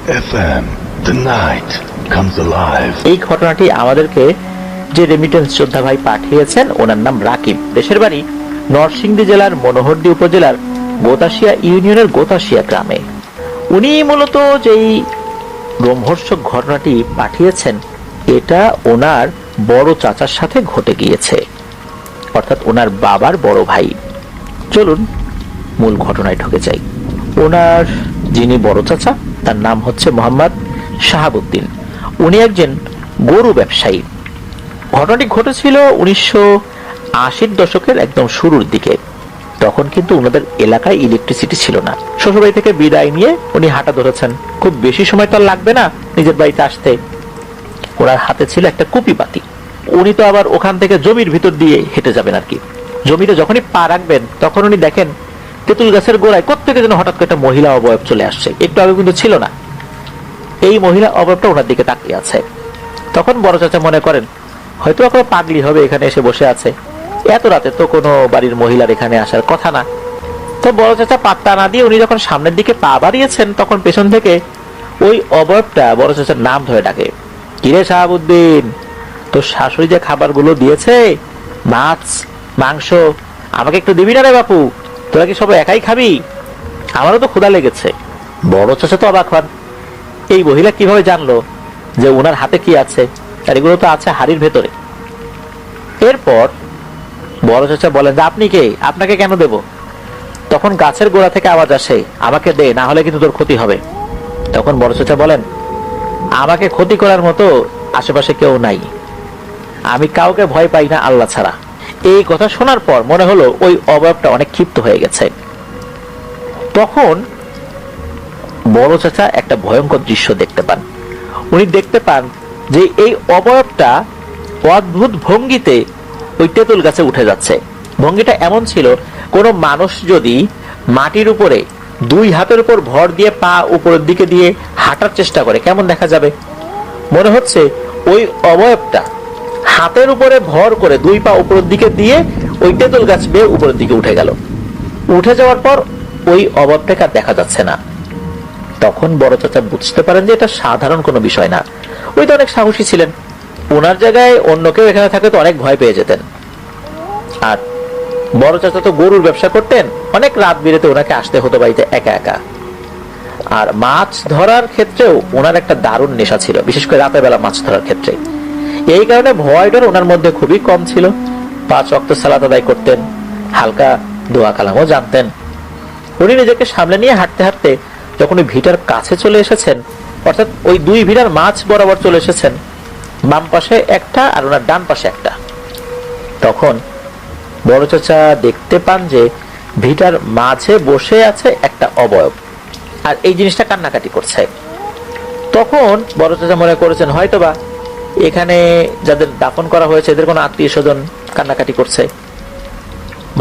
FM, the night comes alive. এই ঘটনাটি আমাদেরকে যে রেমিটেন্স যোদ্ধা ভাই পাঠিয়েছেন ওনার নাম রাকিব, দেশের বাড়ি নরসিংদী জেলার মনোহরদী উপজেলার গোতাশিয়া ইউনিয়নের গোতাশিয়া গ্রামে। উনি মূলত যেই রোমহর্ষক ঘটনাটি পাঠিয়েছেন এটা ওনার বড় চাচার সাথে ঘটে গিয়েছে, অর্থাৎ ওনার বাবার বড় ভাই। চলুন মূল ঘটনায় ঢুকে যাই। ওনার যিনি বড় চাচা তার নাম হচ্ছে মোহাম্মদ শাহাবুদ্দিন। উনি একজন গরু ব্যবসায়ী। ঘটনাটি ঘটেছিল 1980-র দশকের একদম শুরুর দিকে। তখন কিন্তু ওনাদের এলাকায় ইলেকট্রিসিটি ছিল না। শ্বশুরবাড়ি থেকে বিদায় নিয়ে উনি হাঁটা ধরেছেন। খুব বেশি সময় তো আর লাগবে না নিজের বাড়িতে আসতে। ওনার হাতে ছিল একটা কুপি বাতি। উনি তো আবার ওখান থেকে জমির ভিতর দিয়ে হেঁটে যাবেন আর কি। জমিতে যখনই পা রাখবেন তখন উনি দেখেন তেঁতুল গাছের গোড়ায় কোত্থেকে যেন হঠাৎ করে একটা মহিলা অবয়ব চলে আসছে। একটু আগে কিন্তু ছিল না। এই মহিলা অবয়বটা ওনার দিকে তাকিয়ে আছে। তখন বড় চাচা মনে করেন হয়তো কোনো পাগলি হবে এখানে এসে বসে আছে, এত রাতে তো কোনো বাড়ির মহিলার এখানে আসার কথা না। তো বড় চাচা পাত্তা না দিয়ে উনি যখন সামনের দিকে পা বাড়িয়েছেন তখন পেছন থেকে ওই অবয়বটা বড় চাচার নাম ধরে ডাকে, কিরে শাহাবুদ্দিন, তোর শাশুড়ি যে খাবারগুলো দিয়েছে, মাছ মাংস, আমাকে একটু দিবি না রে বাপু? তোরা কি সব একাই খাবি? আমারও তো ক্ষুধা লেগেছে। বড় চাচা তো অবাক হন, এই মহিলা কিভাবে জানলো যে ওনার হাতে কি আছে, আর এগুলো তো আছে হাড়ির ভেতরে। এরপর বড় চাচা বলেন যে আপনি কে, আপনাকে কেন দেব? তখন গাছের গোড়া থেকে আওয়াজ আসে, আমাকে দে, না হলে কিন্তু তোর ক্ষতি হবে। তখন বড় চাচা বলেন, আমাকে ক্ষতি করার মতো আশেপাশে কেউ নাই, আমি কাউকে ভয় পাই না আল্লাহ ছাড়া। এই কথা শোনার পর মনে হলো ওই অবয়বটা অনেক ক্ষিপ্ত হয়ে গেছে। তখন বড় চাচা একটা ভয়ঙ্কর দৃশ্য দেখতে পান। উনি দেখতে পান যে এই অবয়বটা অদ্ভুত ভঙ্গিতে ওই তেঁতুল গাছে উঠে যাচ্ছে। ভঙ্গিটা এমন ছিল, কোনো মানুষ যদি মাটির উপরে দুই হাতের উপর ভর দিয়ে পা উপরের দিকে দিয়ে হাঁটার চেষ্টা করে কেমন দেখা যাবে, মনে হচ্ছে ওই অবয়বটা হাতের উপরে ভর করে দুই পা উপরের দিকে দিয়ে ওই তেঁতুল গাছ বেয়ে উপরের দিকে উঠে গেল। উঠে যাওয়ার পর ওই অবয়বটাকে আর দেখা যাচ্ছে না। তখন বড় চাচা বুঝতে পারেন যে এটা সাধারণ কোনো বিষয় না। ওই তো অনেক সাহসী ছিলেন, ওনার জায়গায় অন্য কেউ এখানে থাকে তো অনেক ভয় পেয়ে যেতেন। আর বড় চাচা তো গরুর ব্যবসা করতেন, অনেক রাত বিরেতে ওনাকে আসতে হতো বাড়িতে একা একা। আর মাছ ধরার ক্ষেত্রেও ওনার একটা দারুণ নেশা ছিল, বিশেষ করে রাতের বেলা মাছ ধরার ক্ষেত্রে। এই কারণে ভয় ডর ওনার মধ্যে খুবই কম ছিল। 5 ওয়াক্ত সালাত আদায় করতেন, হালকা দোয়া কালামও জানতেন। উনি নিজেকে সামলে নিয়ে হাঁটতে হাঁটতে যখন ওই ভিটার কাছে চলে এসেছেন, অর্থাৎ ওই দুই ভিটার মাছ বরাবর চলে এসেছেন, বাম পাশে একটা আর ওনার ডান পাশে একটা, তখন বড় চাচা দেখতে পান যে ভিটার মাঝে বসে আছে একটা অবয়ব, আর এই জিনিসটা কান্নাকাটি করছে। তখন বড় চাচা মনে করেছেন হয়তোবা এখানে যাদের দাফন করা হয়েছে এদের কোনো আত্মীয় স্বজন কান্নাকাটি করছে।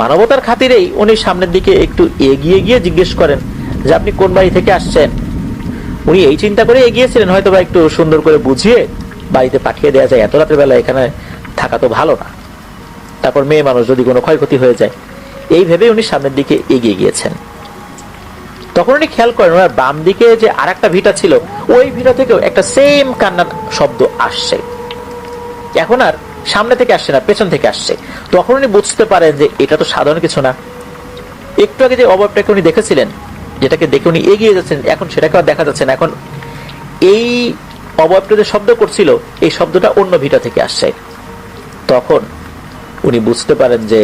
মানবতার খাতিরেই উনি সামনের দিকে একটু এগিয়ে গিয়ে জিজ্ঞেস করেন যে আপনি কোন বাড়ি থেকে আসছেন। উনি এই চিন্তা করে এগিয়েছিলেন হয়তোবা একটু সুন্দর করে বুঝিয়ে বাড়িতে পাঠিয়ে দেওয়া যায়, এত রাতের বেলা এখানে থাকা তো ভালো না, তারপর মেয়ে মানুষ যদি কোনো ক্ষয়ক্ষতি হয়ে যায়, এই ভেবে উনি সামনের দিকে এগিয়ে গিয়েছেন। তখন উনি খেয়াল করেন ওনার বাম দিকে যে আর একটা ভিটা ছিল, ওই ভিটা থেকেও একটা সেম কান্নার শব্দ আসছে। এখন আর সামনে থেকে আসছে না, পেছন থেকে আসছে। তখন উনি বুঝতে পারেন যে এটা তো সাধারণ কিছু না। একটু আগে যে অবয়বটাকে উনি দেখেছিলেন, যেটাকে দেখে উনি এগিয়ে যাচ্ছেন, এখন সেটাকে আর দেখা যাচ্ছে না। এখন এই অবয়বটা যে শব্দ করছিল, এই শব্দটা অন্য ভিটা থেকে আসছে। তখন উনি বুঝতে পারেন যে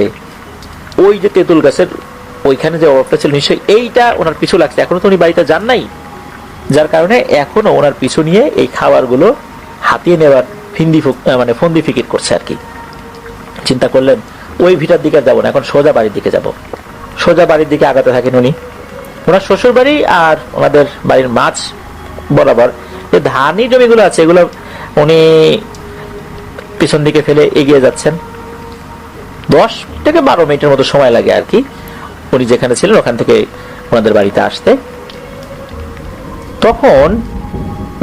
ওই যে তেঁতুল গাছের ওইখানে যে অবয়বটা ছিল, নিশ্চয়ই এইটা ওনার পিছু লাগছে। এখনো তো উনি বাড়িতে যান নাই, যার কারণে এখনো ওনার পিছু নিয়ে এই খাবারগুলো হাতিয়ে নেওয়ার ফন্দি ফিকির করছে আর কি। চিন্তা করলেন ওই ভিটার দিকে যাবো না, এখন সোজা বাড়ির দিকে যাব। সোজা বাড়ির দিকে আগাতে থাকেন উনি। ওনার শ্বশুর বাড়ি আর ওনাদের বাড়ির মাছ বরাবর যে ধানি জমিগুলো আছে এগুলো উনি পিছন দিকে ফেলে এগিয়ে যাচ্ছেন। 10 থেকে 12 মিনিটের মতো সময় লাগে আর কি উনি যেখানে ছিলেন ওখান থেকে ওনাদের বাড়িতে আসতে। তখন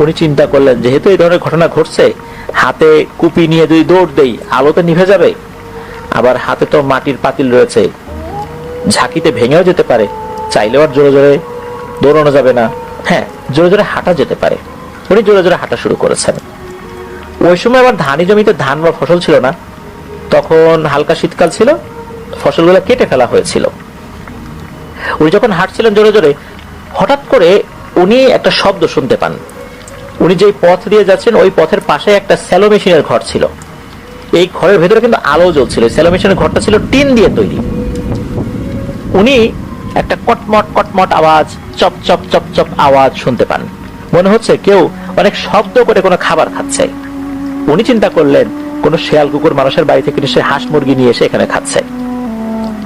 উনি চিন্তা করলেন যেহেতু এই ধরনের ঘটনা ঘটছে, হাতে কুপি নিয়ে যদি দৌড় দেই আলো তো নিভে যাবে, আবার হাতে তো মাটির পাতিল রয়েছে, ঝাঁকিতে ভেঙেও যেতে পারে, চাইলেও আর জোরে জোরে দৌড়ানো যাবে না। হ্যাঁ, জোরে জোরে হাঁটা যেতে পারে। উনি জোরে জোরে হাঁটা শুরু করেছেন। ওই সময় আবার ধানি জমিতে ধান বা ফসল ছিল না, তখন হালকা শীতকাল ছিল, ফসলগুলো কেটে ফেলা হয়েছিল। উনি যখন হাঁটছিলেন জোরে জোরে, হঠাৎ করে উনি একটা শব্দ শুনতে পান। উনি যেই পথ দিয়ে যাচ্ছেন ওই পথের পাশে একটা স্যালো মেশিনের ঘর ছিল। এই ঘরের ভেতরে কিন্তু আলো জ্বলছিল। স্যালো মেশিনের ঘরটা ছিল টিন দিয়ে তৈরি। উনি একটা কটমট কটমট আওয়াজ, চপ চপ চপ চপ আওয়াজ শুনতে পান। মনে হচ্ছে কেউ অনেক শব্দ করে কোনো খাবার খাচ্ছে। উনি চিন্তা করলেন কোনো শেয়াল কুকুর মানুষের বাড়ি থেকে নিশ্চয়ই হাঁস মুরগি নিয়ে এসে এখানে খাচ্ছে।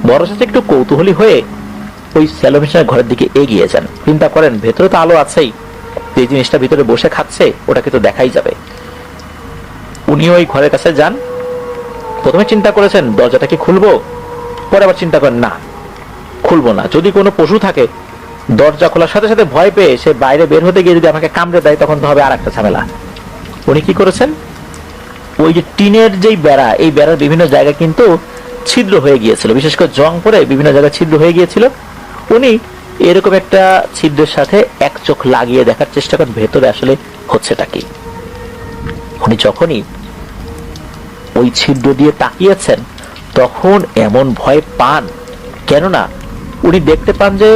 বড় চাচা একটু কৌতূহলী হয়ে ওই স্যালো মেশিনের ঘরের দিকে এগিয়ে যান। চিন্তা করেন ভেতরে তো আলো আছেই, যে জিনিসটা ভিতরে বসে খাচ্ছে ওটাকে তো দেখাই যাবে। উনি ওই ঘরের কাছে যান। প্রথমে চিন্তা করেছেন দরজাটা কি খুলবো, পরে আবার চিন্তা করেন না, খুলবো না। যদি কোনো পশু থাকে দরজা খোলার সাথে সাথে ভয় পেয়ে সে বাইরে বের হতে গিয়ে যদি আমাকে কামড়ে দেয় তখন তো হবে আর একটা ঝামেলা। উনি কি করেছেন, ওই যে টিনের যেই বেড়া, এই বেড়ার বিভিন্ন জায়গায় কিন্তু ছিদ্র হয়ে গিয়েছিল, বিশেষ করে জং পরে বিভিন্ন জায়গায় ছিদ্র হয়ে গিয়েছিল। উনি এরকম একটা ছিদ্রের সাথে এক চোখ লাগিয়ে দেখার চেষ্টা করেন ভেতরে আসলে হচ্ছেটা কি। উনি যখনই ওই ছিদ্র দিয়ে তাকিয়েছেন তখন এমন ভয় পান, কেননা উনি দেখতে পান যে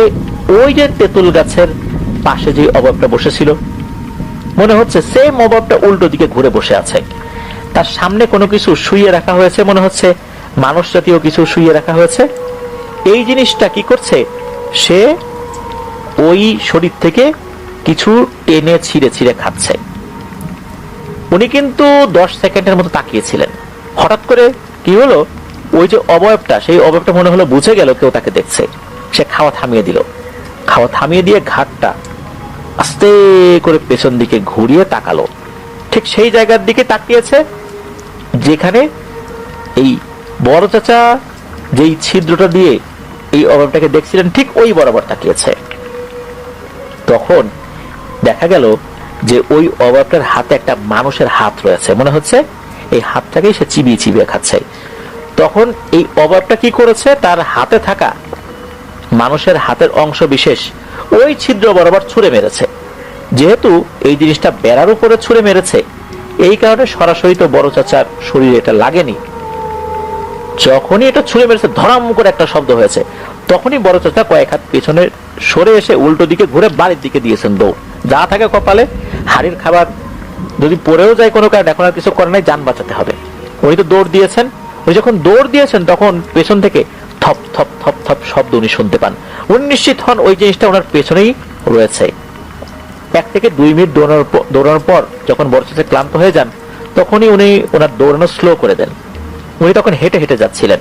ওই যে তেঁতুল গাছের পাশে যে অভাবটা বসেছিল, মনে হচ্ছে সেম অভাবটা উল্টো দিকে ঘুরে বসে আছে। তার সামনে কোনো কিছু শুইয়ে রাখা হয়েছে, মনে হচ্ছে মানুষ জাতীয় কিছু শুইয়ে রাখা হয়েছে। এই জিনিসটা কি করছে, সে ওই শরীর থেকে কিছু টেনে ছিঁড়ে ছিঁড়ে খাচ্ছে। উনি কিন্তু 10 সেকেন্ডের মতো তাকিয়েছিলেন। হঠাৎ করে কি হলো, ওই যে অবয়বটা, সেই অবয়বটা মনে হলো বুঝে গেল কেউ তাকে দেখছে। সে খাওয়া থামিয়ে দিল। খাওয়া থামিয়ে দিয়ে ঘাটটা আস্তে করে পেছন দিকে ঘুরিয়ে তাকালো। ঠিক সেই জায়গার দিকে তাকিয়েছে যেখানে এই বড় চাচা যেই ছিদ্রটা দিয়ে এই অভাবটাকে দেখছিলেন, ঠিক ওই বরাবর তাকিয়েছে। তখন দেখা গেল যে ওই অভাবটার হাতে একটা মানুষের হাত রয়েছে। মনে হচ্ছে এই হাতটাকেই সে চিবিয়ে চিবিয়ে খাচ্ছে। তখন এই অভাবটা কি করেছে, তার হাতে থাকা মানুষের হাতের অংশ বিশেষ ওই ছিদ্র বরাবর ছুঁড়ে মেরেছে। যেহেতু এই জিনিসটা বেড়ার উপরে ছুঁড়ে মেরেছে, এই কারণে সরাসরি তো বড় চাচার শরীরে এটা লাগেনি। যখনই এটা ছুঁড়ে মেরেছে ধরাম করে একটা শব্দ হয়েছে, তখনই বড় চাচা কয়েক হাত পেছনে সরে এসে উল্টো দিকে ঘুরে বাড়ির দিকে দিয়েছেন দৌড়। যা থাকে কপালে, হাড়ির খাবার যদি পড়েও যায় কোনো কারণে, এখন আর কিছু করে নাই, যান বাঁচাতে হবে। উনি তো দৌড় দিয়েছেন। উনি যখন দৌড় দিয়েছেন তখন পেছন থেকে থপ থপ থপ থপ শব্দ উনি শুনতে পান। উনি নিশ্চিত হন ওই জিনিসটা ওনার পেছনেই রয়েছে। 1 থেকে 2 মিনিট দৌড়ানোর পর যখন বড় চাচা ক্লান্ত হয়ে যান, তখনই উনি ওনার দৌড়ানো স্লো করে দেন। উনি তখন হেঁটে হেঁটে যাচ্ছিলেন।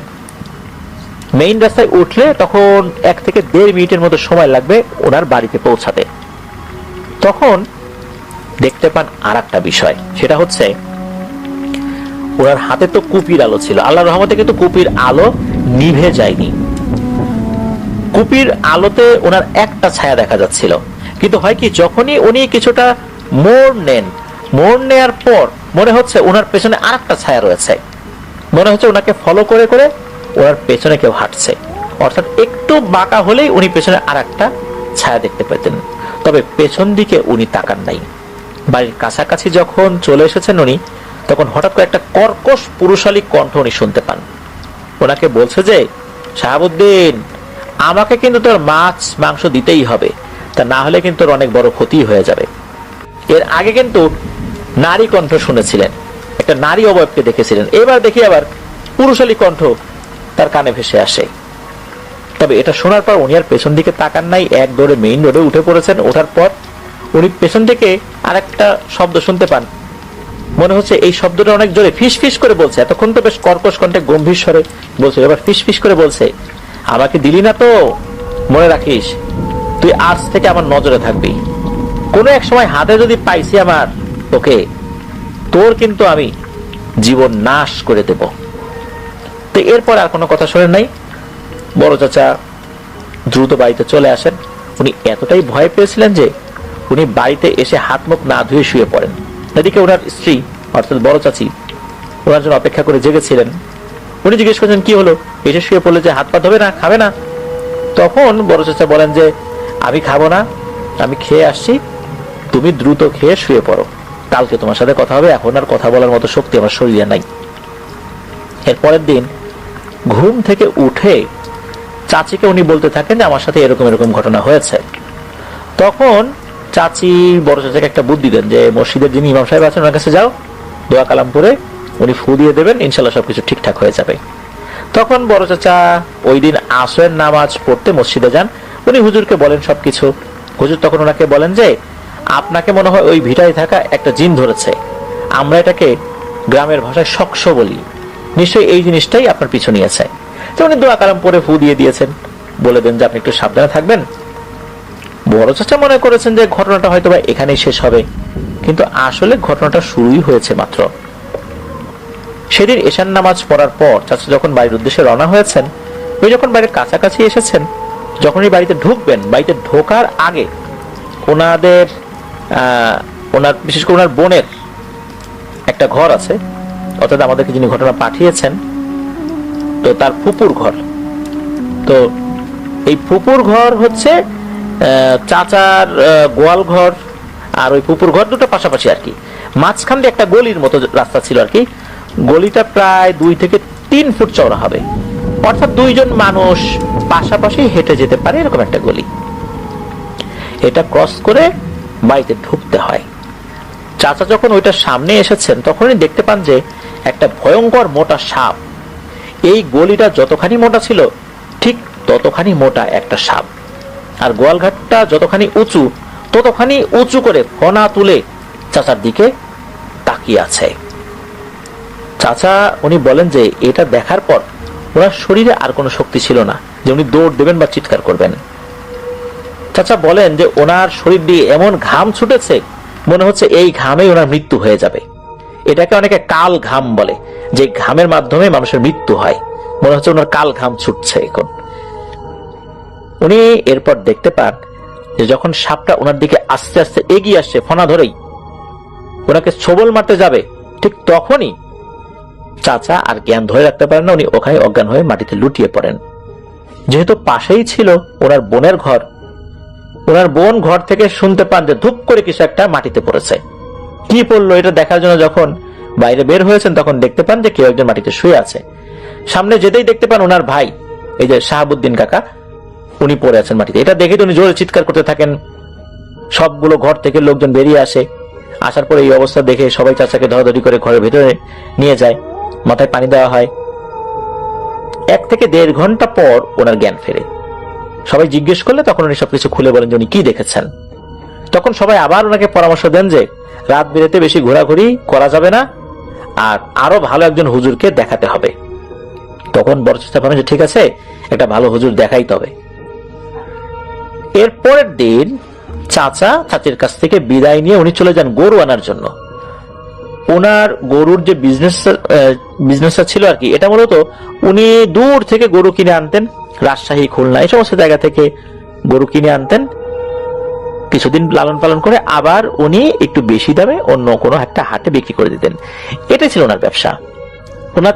মেইন রাস্তায় উঠলে তখন 1 থেকে 1.5 মিনিটের মতো সময় লাগবে ওনার বাড়িতে পৌঁছাতে। তখন দেখতে পান আর একটা বিষয়, সেটা হচ্ছে ওনার হাতে তো কুপির আলো ছিল। আল্লাহর রহমতে কিন্তু কুপির আলো নিভে যায়নি। কুপির আলোতে ওনার একটা ছায়া দেখা যাচ্ছিল। কিন্তু হয় কি, যখনই উনি কিছুটা মোড় নেন, মোড় নেয়ার পর মনে হচ্ছে ওনার পেছনে আর একটা ছায়া রয়েছে। মনে হচ্ছে ওনাকে ফলো করে করে ওনার পেছনে কেউ হাঁটছে। অর্থাৎ একটু বাঁকা হলেই উনি পেছনে আর একটা ছায়া দেখতে পেতেন। তবে পেছন দিকে উনি তাকান নাই। বাড়ির কাছাকাছি যখন চলে এসেছেন উনি, তখন হঠাৎ করে একটা কর্কশ পুরুষালী কণ্ঠ উনি শুনতে পান। ওনাকে বলছে যে, শাহাবুদ্দিন, আমাকে কিন্তু তোর মাছ মাংস দিতেই হবে, তা না হলে কিন্তু তোর অনেক বড় ক্ষতি হয়ে যাবে। এর আগে কিন্তু নারী কণ্ঠ শুনেছিলেন, একটা নারী অবয়বকে দেখেছিলেন। এবার দেখি আবার পুরুষালী কণ্ঠ তার কানে ভেসে আসে। তবে এটা শোনার পর উনি আর পেছন দিকে তাকান নাই, এক দৌড়ে মেইন রোডে উঠে পড়েছেন। ওঠার পর উনি পেছন থেকে আর একটা শব্দ শুনতে পান। মনে হচ্ছে এই শব্দটা অনেক জোরে ফিস ফিস করে বলছে। এতক্ষণ তো বেশ কর্কশ কণ্ঠে গম্ভীর স্বরে বলছে, এবার ফিস ফিস করে বলছে, আমাকে দিলি না তো, মনে রাখিস তুই আজ থেকে আমার নজরে থাকবি। কোনো এক সময় হাতে যদি পাইছি আমার তোকে, তোর কিন্তু আমি জীবন নাশ করে দেব। তো এরপর আর কোনো কথা শোনেন নাই। বড় চাচা দ্রুত বাড়িতে চলে আসেন। উনি এতটাই ভয় পেয়েছিলেন যে উনি বাড়িতে এসে হাত মুখ না ধুয়ে শুয়ে পড়েন। এদিকে ওনার স্ত্রী অর্থাৎ বড় চাচি ওনার জন্য অপেক্ষা করে জেগেছিলেন। উনি জিজ্ঞেস করছেন কি হলো, এসে শুয়ে পড়লে যে হাত পা ধোবে না, খাবে না? তখন বড় চাচা বলেন যে, আমি খাবো না, আমি খেয়ে আসছি, তুমি দ্রুত খেয়ে শুয়ে পড়ো, কালকে তোমার সাথে কথা হবে, এখন আর কথা বলার মতো শক্তি আমার শরীরে নাই। এর পরের দিন ঘুম থেকে উঠে চাচিকে উনি বলতে থাকেন যে আমার সাথে এরকম এরকম ঘটনা হয়েছে। তখন চাচি বড় চাচাকে একটা বুদ্ধি দেন যে মসজিদের যিনি ইমাম সাহেব আছেন ওনার কাছে যাও, দোয়া কালাম পরে উনি ফু দিয়ে দেবেন, ইনশাল্লাহ সবকিছু ঠিকঠাক হয়ে যাবে। তখন বড় চাচা ওই দিন আসরের নামাজ পড়তে মসজিদে যান। উনি হুজুরকে বলেন সবকিছু। হুজুর তখন ওনাকে বলেন যে আপনাকে মনে হয় ওই ভিটায় থাকা একটা জিন ধরেছে, আমরা এটাকে গ্রামের ভাষায় শক্স বলি, নিশ্চয়ই এই জিনিসটাই আপনার পিছু নিয়েছে। তো উনি দোয়া কালাম পরে ফু দিয়ে দিয়েছেন, বলে দেন যে আপনি একটু সাবধানে থাকবেন। বড় চাচা মনে করেছেন যে ঘটনাটা হয়তো বা এখানেই শেষ হবে, কিন্তু আসলে ঘটনাটা শুরুই হয়েছে মাত্র। সেদিন এশার নামাজ পড়ার পর চাচা যখন বাড়ির উদ্দেশ্যে রওনা হয়েছেন, ওই যখন বাড়ির কাছাকাছি এসেছেন, যখনই বাড়িতে ঢুকবেন, বাড়িতে ঢোকার আগে ওনার বিশেষ করে ওনার বোনের একটা ঘর আছে, অর্থাৎ আমাদেরকে যিনি ঘটনা পাঠিয়েছেন তো তার ফুপুর ঘর। তো এই ফুপুর ঘর হচ্ছে চাচার গোয়াল ঘর আর ওই ফুপুর ঘর দুটো পাশাপাশি আর কি। মাঝখান দিয়ে একটা গলির মতো রাস্তা ছিল আর কি। গলিটা প্রায় 2 থেকে 3 ফুট চওড়া হবে, অর্থাৎ 2 জন মানুষ পাশাপাশি হেঁটে যেতে পারে এরকম একটা গলি। এটা ক্রস করে বাড়িতে ঢুকতে হয়। চাচা যখন ওইটার সামনে এসেছেন তখনই দেখতে পান যে একটা ভয়ঙ্কর মোটা সাপ। এই গলিটা যতখানি মোটা ছিল ঠিক ততখানি মোটা একটা সাপ, আর গোয়ালঘাটটা যতখানি উঁচু ততখানি উঁচু করে ফনা তুলে চাচার দিকে তাকিয়ে আছে। চাচা উনি বলেন যে এটা দেখার পর ওনার শরীরে আর কোনো শক্তি ছিল না যে উনি দৌড় দেবেন বা চিৎকার করবেন। চাচা বলেন যে ওনার শরীর দিয়ে এমন ঘাম ছুটেছে মনে হচ্ছে এই ঘামে ওনার মৃত্যু হয়ে যাবে। এটাকে অনেকে কাল ঘাম বলে, যে ঘামের মাধ্যমে মানুষের মৃত্যু হয়, মনে হচ্ছে ওনার কাল ঘাম ছুটছে এখন। উনি এরপর দেখতে পান যে যখন সাপটা ওনার দিকে আস্তে আস্তে এগিয়ে আসছে, ফনা ধরেই ওনাকে ছোবল মারতে যাবে, ঠিক তখনই চাচা আর জ্ঞান ধরে রাখতে পারেন না, উনি ওখানে অজ্ঞান হয়ে মাটিতে লুটিয়ে পড়েন। যেহেতু পাশেই ছিল ওনার বোনের ঘর, ওনার বোন ঘর থেকে শুনতে পান যে ধুপ করে কিছু একটা মাটিতে পড়েছে। কি পড়লো এটা দেখার জন্য যখন বাইরে বের হয়েছেন তখন দেখতে পান যে কেউ একজন মাটিতে শুয়ে আছে। সামনে যেতেই দেখতে পান ওনার ভাই, এই যে শাহাবুদ্দিন কাকা, উনি পড়ে আছেন মাটিতে। এটা দেখে উনি জোরে চিৎকার করতে থাকেন। সবগুলো ঘর থেকে লোকজন বেরিয়ে আসে। আসার পরে এই অবস্থা দেখে সবাই চাচাকে ধরাধরি করে ঘরের ভেতরে নিয়ে যায়, মাথায় পানি দেওয়া হয়। 1 থেকে 1.5 ঘন্টা পর ওনার জ্ঞান ফেরে। সবাই জিজ্ঞেস করলে তখন উনি সবকিছু খুলে বলেন যে উনি কি দেখেছেন। তখন সবাই আবার ওনাকে পরামর্শ দেন যে রাত বিরেতে বেশি ঘোরাঘুরি করা যাবে না, আর আরো ভালো একজন হুজুরকে দেখাতে হবে। তখন বড় চেষ্টা করেন যে ঠিক আছে, একটা ভালো হুজুর দেখাইতে হবে। এর পরের দিন চাচা চাচির কাছ থেকে বিদায় নিয়ে উনি চলে যান গরু আনার জন্য। ওনার গরুর যে বিজনেসটা ছিল আর কি, এটা মূলত উনি দূর থেকে গরু কিনে আনতেন, রাজশাহী, খুলনা এই সমস্ত জায়গা থেকে গরু কিনে আনতেন, কিছুদিন লালন পালন করে আবার উনি একটু বেশি দামে অন্য কোনো একটা হাটে বিক্রি করে দিতেন। এটাই ছিল ওনার ব্যবসা। ওনার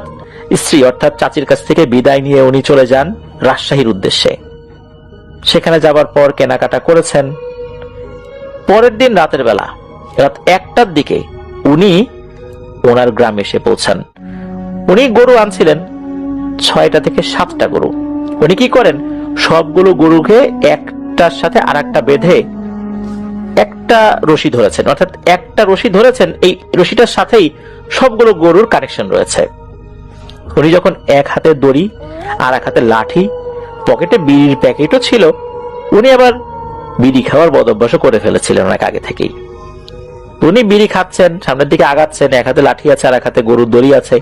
স্ত্রী অর্থাৎ চাচির কাছ থেকে বিদায় নিয়ে উনি চলে যান রাজশাহীর উদ্দেশ্যে। সেখানে যাবার পর কেনাকাটা করেছেন। পরের দিন রাতের বেলা রাত 1টার দিকে উনি ওনার গ্রামে এসে পৌঁছান। উনি গরু আনছিলেন 6টা থেকে 7টা গরু। উনি কি করেন, সবগুলো গরুকে একটার সাথে আর একটা বেঁধে একটা রশি ধরেছেন, অর্থাৎ একটা রশি ধরেছেন, এই রশিটার সাথেই সবগুলো গরুর কানেকশন রয়েছে। উনি যখন এক হাতে দড়ি আর এক হাতে লাঠি, পকেটে বিড়ির প্যাকেটও ছিল, উনি আবার বিড়ি খাওয়ার বদ অভ্যাসও করে ফেলেছিলেন অনেক আগে থেকেই। উনি বিড়ি খাচ্ছেন, সামনের দিকে আগাচ্ছেন, এক হাতে লাঠি আছে আর এক হাতে গরুর দড়ি আছে।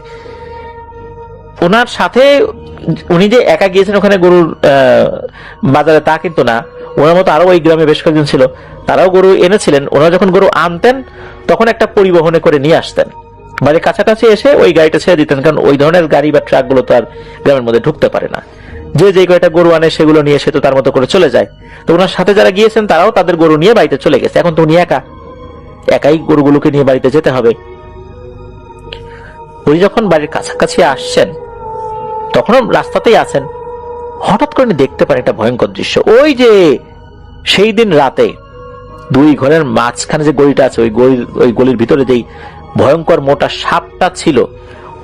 ওনার সাথে উনি যে একা গিয়েছেন ওখানে গরুর বাজারে তা কিন্তু না, ওনার মতো আরো ওই গ্রামে বেশ কয়েকজন ছিল, তারাও গরু এনেছিলেন। ওনারা যখন গরু আনতেন তখন একটা পরিবহনে করে নিয়ে আসতেন, বাড়ির কাছাকাছি এসে ওই গাড়িটা ছেড়ে দিতেন, কারণ ওই ধরনের গাড়ি বা ট্রাক গুলো তো আর গ্রামের মধ্যে ঢুকতে পারে না। যে যে কয়টা গরু আনে সেগুলো নিয়ে সে তো তার মতো করে চলে যায়। তো ওনার সাথে যারা গিয়েছেন তারাও তাদের গরু নিয়ে বাড়িতে চলে গেছে। এখন তো উনি একাই গরুগুলোকে নিয়ে বাড়িতে যেতে হবে। উনি যখন বাড়ির কাছাকাছি আসছেন তখনও রাস্তাতেই আছেন, হঠাৎ করে দেখতে পারেন একটা ভয়ঙ্কর দৃশ্য। ওই যে সেই দিন রাতে দুই ঘরের মাঝখানে যে গলিটা আছে ওই গলির ভিতরে যেই ভয়ঙ্কর মোটা সাপটা ছিল,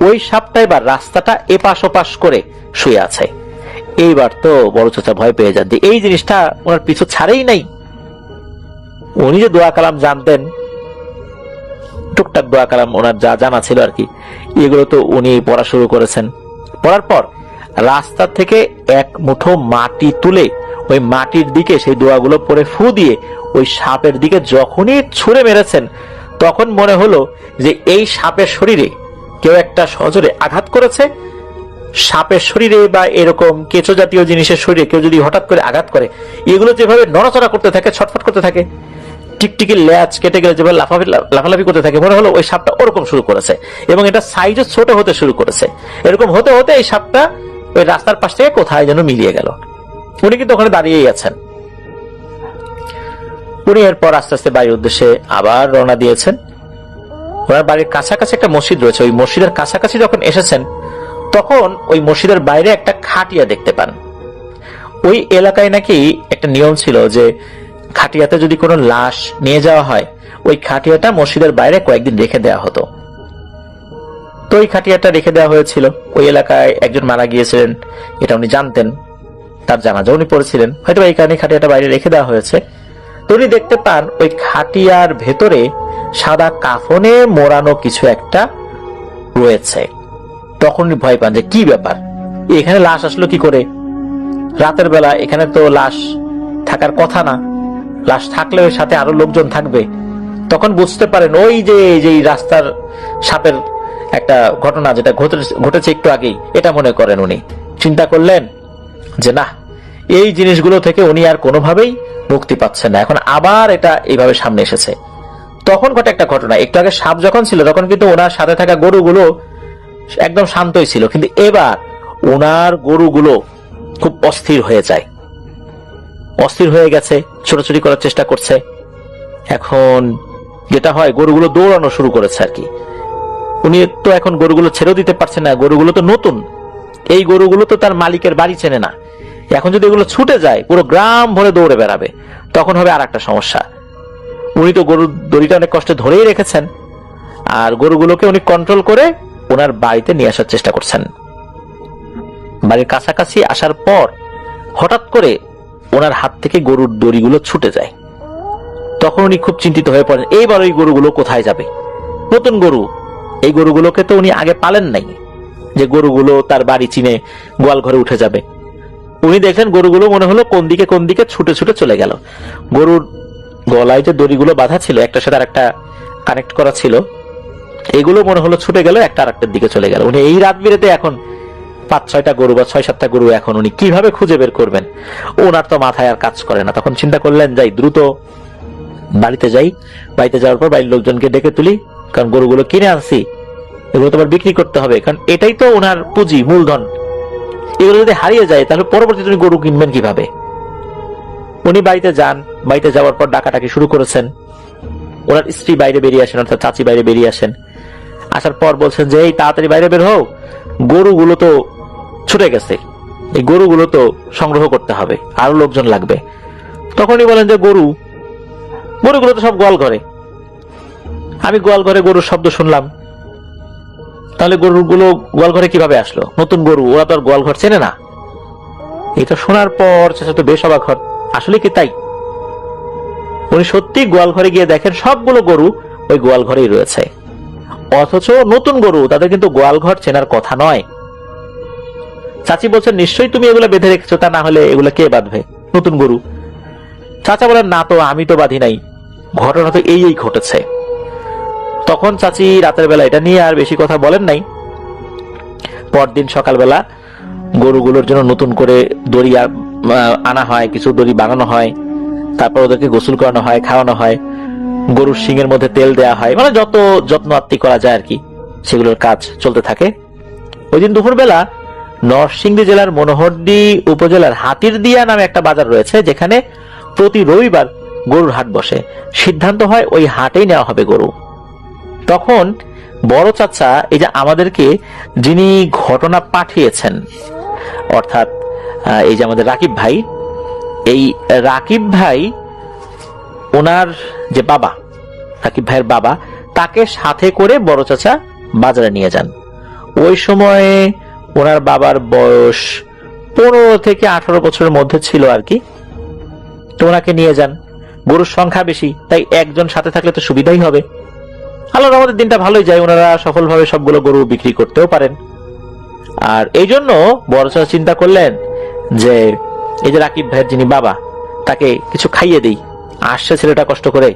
ওই সাপটা এবার রাস্তাটা এপাশ ওপাশ করে শুয়ে আছে। এইবার তো বড় চাচা ভয় পেয়ে যান যে এই জিনিসটা ওনার পিছু ছাড়েই নাই। উনি যে দোয়া কালাম জানতেন, টুকটাক দোয়া কালাম ওনার যা জানা ছিল আর কি, এগুলো তো উনি পড়া শুরু করেছেন। পড়ার পর রাস্তা থেকে এক মুঠো মাটি তুলে ওই মাটির দিকে সেই দোয়াগুলো পরে ফু দিয়ে ওই সাপের দিকে যখনই ছুঁড়ে মেরেছেন, তখন মনে হলো যে এই সাপের শরীরে কেউ একটা সজোরে আঘাত করেছে। সাপের শরীরে বা এরকম কেঁচো জাতীয় জিনিসের শরীরে কেউ যদি হঠাৎ করে আঘাত করে, এগুলো যেভাবে নড়াচড়া করতে থাকে, ছটফট করতে থাকে, টিকটিকি ল্যাচ কেটে গেলে যেভাবে লাফালাফি করতে থাকে, মনে হলো ওই সাপটা ওরকম শুরু করেছে এবং এটা সাইজও ছোট হতে শুরু করেছে। এরকম হতে হতে এই সাপটা ওই রাস্তার পাশ থেকে কোথায় যেন মিলিয়ে গেল। উনি কিন্তু ওখানে দাঁড়িয়েই আছেন। উনি এরপর আস্তে আস্তে বাড়ির উদ্দেশ্যে আবার রওনা দিয়েছেন। ওনার বাড়ির কাছাকাছি একটা মসজিদ রয়েছে, ওই মসজিদের কাছাকাছি যখন এসেছেন, তখন ওই মসজিদের বাইরে একটা খাটিয়া দেখতে পান। ওই এলাকায় নাকি একটা নিয়ম ছিল যে খাটিয়াতে যদি কোনো লাশ নিয়ে যাওয়া হয়, ওই খাটিয়াটা মসজিদের বাইরে কয়েকদিন রেখে দেওয়া হতো। তো ওই খাটিয়াটা রেখে দেওয়া হয়েছিল। ওই এলাকায় একজন মারা গিয়েছিলেন, এটা উনি জানতেন, তার জানাজা উনি পড়েছিলেন, হয়তো এই কারণে খাটিয়াটা বাইরে রেখে দেওয়া হয়েছে। তো উনি দেখতে পান ওই খাটিয়ার ভেতরে সাদা কাফনে মোড়ানো কিছু একটা রয়েছে। তখন উনি ভয় পান যে কি ব্যাপার, এখানে লাশ আসলো কি করে? রাতের বেলা এখানে তো লাশ থাকার কথা না, লাশ থাকলে ওই সাথে আরো লোকজন থাকবে। তখন বুঝতে পারেন ওই যে রাস্তার সাপের একটা ঘটনা যেটা ঘটেছে একটু আগেই, এটা মনে করেন। উনি চিন্তা করলেন যে না, এই জিনিসগুলো থেকে উনি আর কোনোভাবেই মুক্তি পাচ্ছেন না, এখন আবার এটা এইভাবে সামনে এসেছে। তখন ঘটে একটা ঘটনা, একটু আগে সাপ যখন ছিল তখন কিন্তু ওনার সাথে থাকা গরুগুলো একদম শান্তই ছিল, কিন্তু এবার ওনার গরুগুলো খুব অস্থির হয়ে যায়, অস্থির হয়ে গেছে, ছোটাছুটি করার চেষ্টা করছে। এখন যেটা হয়, গরুগুলো দৌড়ানো শুরু করেছে আর কি। উনি তো এখন গরুগুলো ছেড়ে দিতে পারছেন না, গরুগুলো তো নতুন, এই গরুগুলো তো তার মালিকের বাড়ি চেনে না। এখন যদি এগুলো ছুটে যায়, পুরো গ্রাম ভরে দৌড়ে বেড়াবে, তখন হবে আর একটা সমস্যা। উনি তো গরুর দড়িটা অনেক কষ্টে ধরেই রেখেছেন, আর গরুগুলোকে উনি কন্ট্রোল করে ওনার বাড়িতে নিয়ে আসার চেষ্টা করছেন। বাড়ির কাছাকাছি আসার পর হঠাৎ করে ওনার হাত থেকে গরুর দড়িগুলো ছুটে যায়। তখন উনি খুব চিন্তিত হয়ে পড়েন, এইবার ওই গরুগুলো কোথায় যাবে? নতুন গরু, এই গরুগুলোকে তো উনি আগে পালেন নাই যে গরুগুলো তার বাড়ি চিনে গোয়াল ঘরে উঠে যাবে। উনি দেখলেন গরুগুলো মনে হলো কোন দিকে ছুটে ছুটে চলে গেল। গরুর গলায় যে দড়িগুলো বাঁধা ছিল, একটার সাথে আরেকটা কানেক্ট করা ছিল, এগুলো মনে হলো ছুটে গেল, একটা আরেকটার দিকে চলে গেল। উনি এই রাত বিরেতে এখন 5-6টা গরু বা 6-7টা গরু এখন উনি কিভাবে খুঁজে বের করবেন? ওনার তো মাথায় আর কাজ করে না। তখন চিন্তা করলেন, যাই দ্রুত বাড়িতে যাই, বাড়িতে যাওয়ার পর বাড়ির লোকজনকে ডেকে তুলি, কারণ গরুগুলো কিনে আনছি, এগুলো তো আবার বিক্রি করতে হবে, কারণ এটাই তো ওনার পুঁজি, মূলধন। এগুলো যদি হারিয়ে যায় তাহলে পরবর্তীতে উনি গরু কিনবেন কিভাবে? উনি বাড়িতে যান, বাড়িতে যাওয়ার পর ডাকাডাকি শুরু করেছেন। ওনার স্ত্রী বাইরে বেরিয়ে আসেন, অর্থাৎ চাচি বাইরে বেরিয়ে আসেন। আসার পর বলছেন যে এই তাড়াতাড়ি বাইরে বের হও, গরুগুলো তো ছুটে গেছে, এই গরুগুলো তো সংগ্রহ করতে হবে, আরো লোকজন লাগবে। তখনই বলেন যে গরুগুলো তো সব গোয়াল ঘরে, আমি গোয়াল ঘরে গরুর শব্দ শুনলাম, তাহলে গরুগুলো গোয়াল ঘরে কিভাবে আসলো? নতুন গরু, ওরা তো আর গোয়াল ঘর চেনে না। এটা শোনার পর চাচা তো বেশ অবাক হন, আসলে কি তাই? উনি সত্যি গোয়াল ঘরে গিয়ে দেখেন সবগুলো গরু ওই গোয়াল ঘরেই রয়েছে, অথচ নতুন গরু, তাদের কিন্তু গোয়াল ঘর চেনার কথা নয়। চাচি বলছেন নিশ্চয়ই তুমি এগুলো বেঁধে রেখেছো, তা না হলে এগুলো কে বাঁধবে? নতুন গরু। চাচা বলেন না তো, আমি তো বাঁধি নাই, ঘটনা তো এই ঘটেছে। তখন চাচি রাতের বেলা এটা নিয়ে আর বেশি কথা বলেন নাই। পরদিন সকালবেলা গরুগুলোর জন্য নতুন করে দড়ি আনা হয়, কিছু দড়ি বানানো হয়, তারপর ওদেরকে গোসল করানো হয়, খাওয়ানো হয়, গরুর শিংয়ের মধ্যে তেল দেওয়া হয়, মানে যত যত্ন আত্তি করা যায় আর কি, সেগুলোর কাজ চলতে থাকে। ওই দিন দুপুরবেলা নরসিংদী জেলার মনোহরদী উপজেলার হাতিরদিয়া নামে একটা বাজার রয়েছে, যেখানে প্রতি রবিবার গরুর হাট বসে। সিদ্ধান্ত হয় ওই হাটেই নেওয়া হবে গরু। তখন বড় চাচা, এই যে আমাদেরকে যিনি ঘটনা পাঠিয়েছেন, অর্থাৎ এই যে আমাদের রাকিব ভাই, এই রাকিব ভাই ওনার যে বাবা, রাকিব ভাইয়ের বাবা, তাকে সাথে করে বড় চাচা বাজারে নিয়ে যান। ওই সময়ে ওনার বাবার বয়স 15 থেকে 18 বছরের মধ্যে ছিল আর কি। তো ওনাকে নিয়ে যান, গরুর সংখ্যা বেশি, তাই একজন সাথে থাকলে তো সুবিধাই হবে। আল্লাহর রহমতে দিনটা ভালোই যায়, ওনারা সফলভাবে সবগুলো গরু বিক্রি করতেও পারেন। আর এই জন্য বড় চাচা চিন্তা করলেন যে এই যে রাকিব ভাইয়ের যিনি বাবা, তাকে কিছু খাইয়ে দেই, আসছে ছেলেটা কষ্ট করে,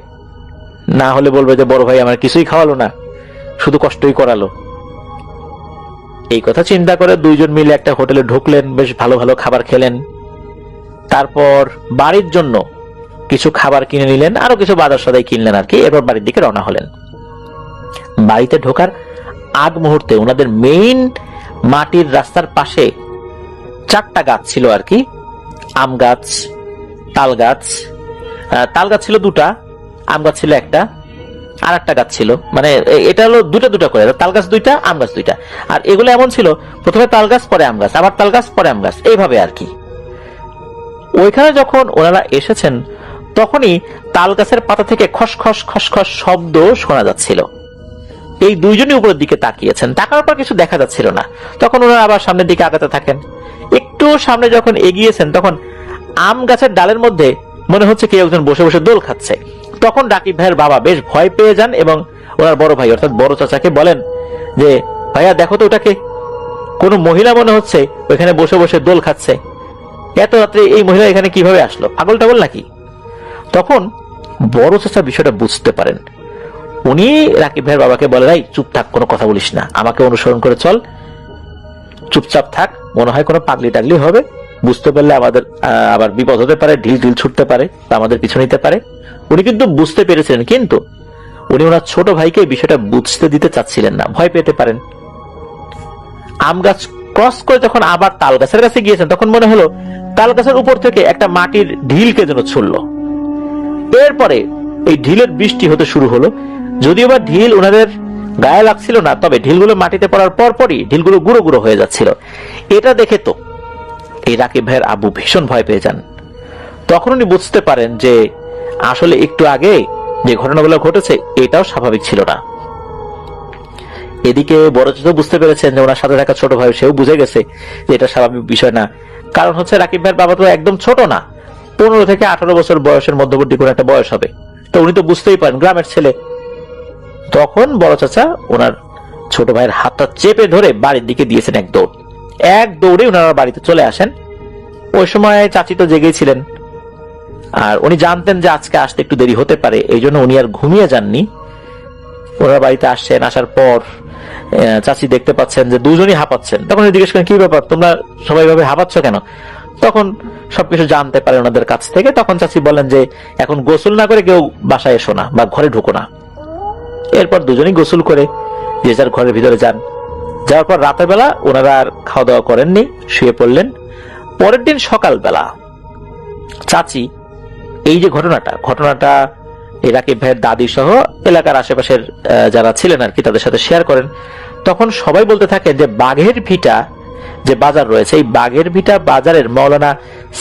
না হলে বলবে যে বড় ভাই আমার কিছুই খাওয়ালো না, শুধু কষ্টই করালো। এই কথা চিন্তা করে দুইজন মিলে একটা হোটেলে ঢুকলেন, বেশ ভালো ভালো খাবার খেলেন। তারপর বাড়ির জন্য কিছু খাবার কিনে নিলেন, আরো কিছু বাজার সদাই কিনলেন আর কি। এরপর বাড়ির দিকে রওনা হলেন। বাড়িতে ঢোকার আগ মুহূর্তে ওনাদের মেইন মাটির রাস্তার পাশে 4টা গাছ ছিল আর কি। আম গাছ, তাল গাছ। তাল গাছ ছিল 2টা, আম গাছ ছিল 1টা, আর একটা গাছ ছিল, মানে এটা হলো 2টা করে, তাল গাছ 2টা, আম গাছ 2টা। আর এগুলো এমন ছিল, প্রথমে তাল গাছ, পরে আম গাছ, আবার তাল গাছ, পরে আম গাছ, এইভাবে আর কি। ওইখানে যখন ওনারা এসেছেন তখনই তাল গাছের পাতা থেকে খসখস খসখস শব্দ শোনা যাচ্ছিল। এই দুইজনই উপরের দিকে তাকিয়েছেন, তাকার পর কিছু দেখা যাচ্ছিল না। তখন ওনারা আবার সামনের দিকে আগাতে থাকেন। একটু সামনে যখন এগিয়েছেন তখন আম গাছের ডালের মধ্যে মনে হচ্ছে কেউ একজন বসে বসে দোল খাচ্ছে। তখন রাকিব ভাইয়ের বাবা বেশ ভয় পেয়ে যান এবং ওনার বড় ভাই অর্থাৎ বড় চাচাকে বলেন যে ভাইয়া দেখো তো ওটাকে, কোন মহিলা মনে হচ্ছে ওইখানে বসে বসে দোল খাচ্ছে। এত রাত্রে এই মহিলা এখানে কিভাবে আসলো, পাগল টাগল নাকি? তখন বড় চাচা বিষয়টা বুঝতে পারেন। উনি রাকিব ভাইয়ের বাবাকে বলে, এই চুপ থাক, কোনো কথা বলিস না, আমাকে অনুসরণ করে চল, চুপচাপ থাক, মনে হয় কোনো পাগলি টাগলি হবে, বুঝতে পারলে আমাদের আবার বিপদ হতে পারে, ঢিল ঢিল ছুটতে পারে, আমাদের পিছু নিতে পারে। উনি কিন্তু বুঝতে পেরেছিলেন, কিন্তু উনি ওনার ছোট ভাইকে বিষয়টা বুঝতে দিতে চাচ্ছিলেন না, ভয় পেতে পারেন। আম গাছ ক্রস করে যখন আবার তাল গাছের কাছে গিয়েছেন তখন মনে হলো তাল গাছের উপর থেকে একটা মাটির ঢিলকে যেন ছুড়ল। এরপরে এই ঢিলের বৃষ্টি হতে শুরু হলো। যদিও বা ঢিল ওনাদের গায়ে লাগছিল না, তবে ঢিলগুলো মাটিতে পড়ার পরপরই ঢিলগুলো গুঁড়ো গুঁড়ো হয়ে যাচ্ছিল। এটা দেখে তো এই রাকিব ভাইয়ের আব্বু ভীষণ ভয় পেয়ে যান। তখন উনি বুঝতে পারেন যে আসলে একটু আগে যে ঘটনাগুলো ঘটেছে এটাও স্বাভাবিক ছিল না। এদিকে বড় চাচা বুঝতে পেরেছেন যে ওনার সাথে থাকা ছোট ভাই, সেও বুঝে গেছে যে এটা স্বাভাবিক বিষয় না। কারণ হচ্ছে রাকিব ভাইয়ের বাবা তো একদম ছোট না, 15 থেকে 18 বছর বয়সের মধ্যবর্তী কোন একটা বয়স হবে। তো উনি তো বুঝতেই পারেন গ্রামের ছেলে। তখন বড় চাচা ওনার ছোট ভাইয়ের হাতটা চেপে ধরে বাড়ির দিকে দিয়েছেন এক দৌড়ে ওনারা বাড়িতে চলে আসেন। ওই সময় চাচি তো জেগেই ছিলেন, আর উনি জানতেন যে আজকে আসতে একটু দেরি হতে পারে, এই জন্য উনি আর ঘুমিয়ে যাননি। ওনারা বাড়িতে আসছেন, আসার পর চাচি দেখতে পাচ্ছেন যে দুজনই হাঁপাচ্ছেন। তখন জিজ্ঞেস করেন, কি ব্যাপার, তোমরা সবাই ভাবে হাঁপাচ্ছ কেন? তখন সবকিছু জানতে পারে ওনাদের কাছ থেকে। তখন চাচি বলেন যে এখন গোসল না করে কেউ বাসায় এসো না বা ঘরে ঢুকো না। এরপর দুজনই গোসল করে যে যার ঘরের ভিতরে যান। যাওয়ার পর রাতের বেলা ওনারা আর খাওয়া দাওয়া করেননি, শুয়ে পড়লেন। পরের দিন সকালবেলা চাচি এই যে ঘটনাটা এই রাকিব ভাইয়ের দাদি সহ এলাকার আশেপাশের যারা ছিলেন আর কি তাদের সাথে শেয়ার করেন। তখন সবাই বলতে থাকে যে বাঘের ভিটা যে বাজার রয়েছে, এই বাঘের ভিটা বাজারের মাওলানা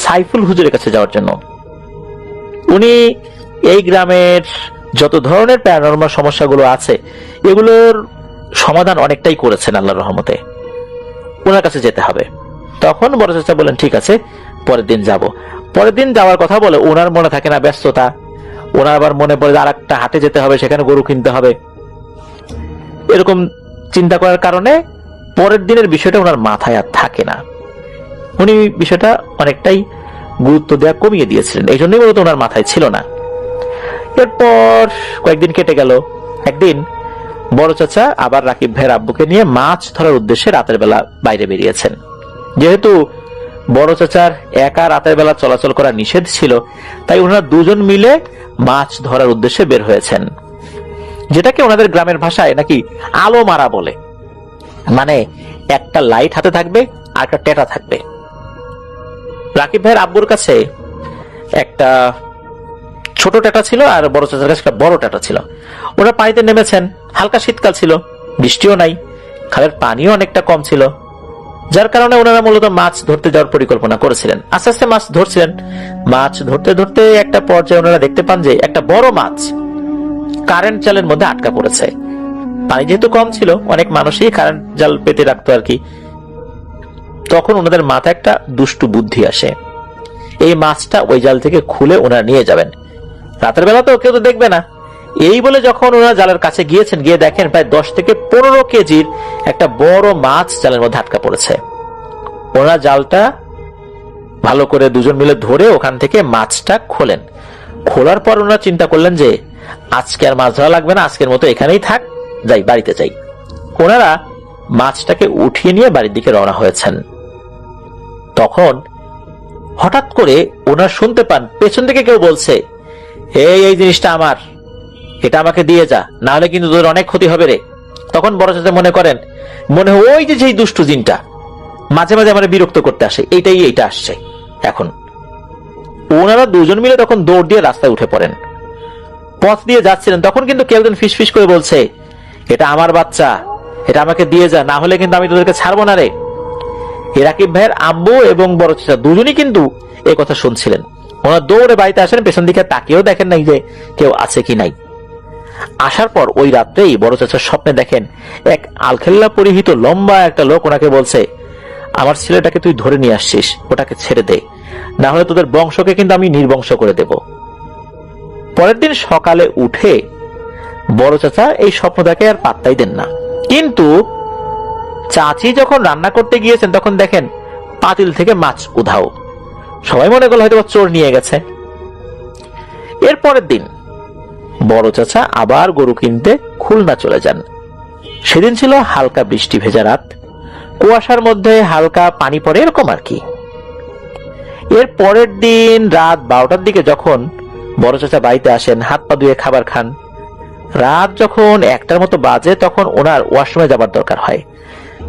সাইফুল হুজুরের কাছে যাওয়ার জন্য। উনি এই গ্রামের যত ধরনের প্যারানরমাল সমস্যাগুলো আছে এগুলোর সমাধান অনেকটাই করেছেন আল্লাহর রহমতে, ওনার কাছে যেতে হবে। তখন বড় চাচা বলেন, ঠিক আছে পরের দিন যাব। পরের দিন যাওয়ার কথা বলে ওনার মনে থাকে না ব্যস্ততা, ওনার আবার মনে পড়ে আর একটা হাটে যেতে হবে, সেখানে গরু কিনতে হবে। এরকম চিন্তা করার কারণে পরের দিনের বিষয়টা ওনার মাথায় আর থাকে না। উনি বিষয়টা অনেকটাই গুরুত্ব দেওয়া কমিয়ে দিয়েছিলেন, এই জন্যই বলতো ওনার মাথায় ছিল না। এরপর কয়েকদিন কেটে গেল। একদিন বড় চাচা আবার রাকিব ভাইয়ের আব্বুকে নিয়ে মাছ ধরার উদ্দেশ্যে রাতের বেলা বাইরে বেরিয়েছেন। যেহেতু বড় চাচার একা রাতের বেলা চলাচল করা নিষেধ ছিল, তাই ওনারা দুজন মিলে মাছ ধরার উদ্দেশ্যে বের হয়েছেন, যেটাকে ওনাদের গ্রামের ভাষায় নাকি আলো মারা বলে। মানে একটা লাইট হাতে থাকবে আর একটা টেটা থাকবে। রাকিব ভাইয়ের আব্বুর কাছে একটা ছোট টেটা ছিল আর বড় চাচার কাছে একটা বড় টেটা ছিল। ওরা পানিতে নেমেছেন, হালকা শীতকাল ছিল, বৃষ্টিও নাই, খালের পানিও অনেকটা কম ছিল। যার কারণে ওনারা মূলত মাছ ধরতে যাওয়ার পরিকল্পনা করেছিলেন। আস্তে আস্তে মাছ ধরছিলেন। মাছ ধরতে ধরতে একটা পর্যায়ে ওনারা দেখতে পান যে একটা বড় মাছ কারেন্ট জালের মধ্যে আটকা পড়েছে। পানি যেহেতু কম ছিল, অনেক মানুষই কারেন্ট জাল পেতে রাখতো আর কি। তখন ওনাদের মাথায় একটা দুষ্টু বুদ্ধি আসে, এই মাছটা ওই জাল থেকে খুলে ওনারা নিয়ে যাবেন, রাতের বেলা তো কেউ তো দেখবে না। এই বলে যখন ওনারা জালের কাছে গিয়েছেন, গিয়ে দেখেন প্রায় 10 থেকে 15 কেজির একটা বড় মাছ জালের মধ্যে আটকা পড়েছে। ওনারা জালটা ভালো করে দুজন মিলে ধরে ওখান থেকে মাছটা খোলেন। খোলার পর ওনারা চিন্তা করলেন যে আজকে আর মাছ ধরা লাগবে না, আজকের মতো এখানেই থাক, যাই বাড়িতে যাই। ওনারা মাছটাকে উঠিয়ে নিয়ে বাড়ির দিকে রওনা হয়েছেন। তখন হঠাৎ করে ওনারা শুনতে পান পেছন থেকে কেউ বলছে, এই জিনিসটা আমার, এটা আমাকে দিয়ে যা, না হলে কিন্তু তোর অনেক ক্ষতি হবে রে। তখন বড় চাচা মনে করেন, মনে হয় ওই যে সেই দুষ্টু জিনটা মাঝে মাঝে আমার বিরক্ত করতে আসে, এইটা আসছে। এখন ওনারা দুজন মিলে তখন দৌড় দিয়ে রাস্তায় উঠে পড়েন। পথ দিয়ে যাচ্ছিলেন, তখন কিন্তু কেউ একজন ফিস ফিস করে বলছে, এটা আমার বাচ্চা, এটা আমাকে দিয়ে যা, না হলে কিন্তু আমি তোদেরকে ছাড়বো না রে। রাকিব ভাইয়ের আব্বু এবং বড় চাচা দুজনই কিন্তু এই কথা শুনছিলেন। ওনারা দৌড়ে বাড়িতে আসেন, পেছন দিকে তাকিয়েও দেখেন নাই যে কেউ আছে কি নাই। আসার পর ওই রাত্রেই বড় চাচার স্বপ্নে দেখেন এক আলখেল্লা পরিহিত লম্বা একটা লোক ওনাকে বলছে, আমার ছেলেটাকে তুই ধরে নিয়ে আসছিস, ওটাকে ছেড়ে দে, না হলে তোদের বংশকে কিন্তু আমি নির্বংশ করে দেব। পরের দিন সকালে উঠে বড় চাচা এই স্বপ্নটাকে আর পাত্তাই দেন না। কিন্তু চাচি যখন রান্না করতে গিয়েছেন তখন দেখেন পাতিল থেকে মাছ উধাও। সবাই মনে করলো হয়তো চোর নিয়ে গেছে। এর পরের দিন বড় চাচা আবার গরু কিনতে খুলনা চলে যান। সেদিন ছিল হালকা বৃষ্টি ভেজা রাত, কুয়াশার মধ্যে হালকা পানি পড়ে এরকম আর কি। এর পরের দিন রাত 12টার দিকে যখন বড় চাচা বাড়িতে আসেন, হাত পা ধুয়ে খাবার খান, রাত যখন 1টার মতো বাজে তখন ওনার ওয়াশরুমে যাবার দরকার হয়।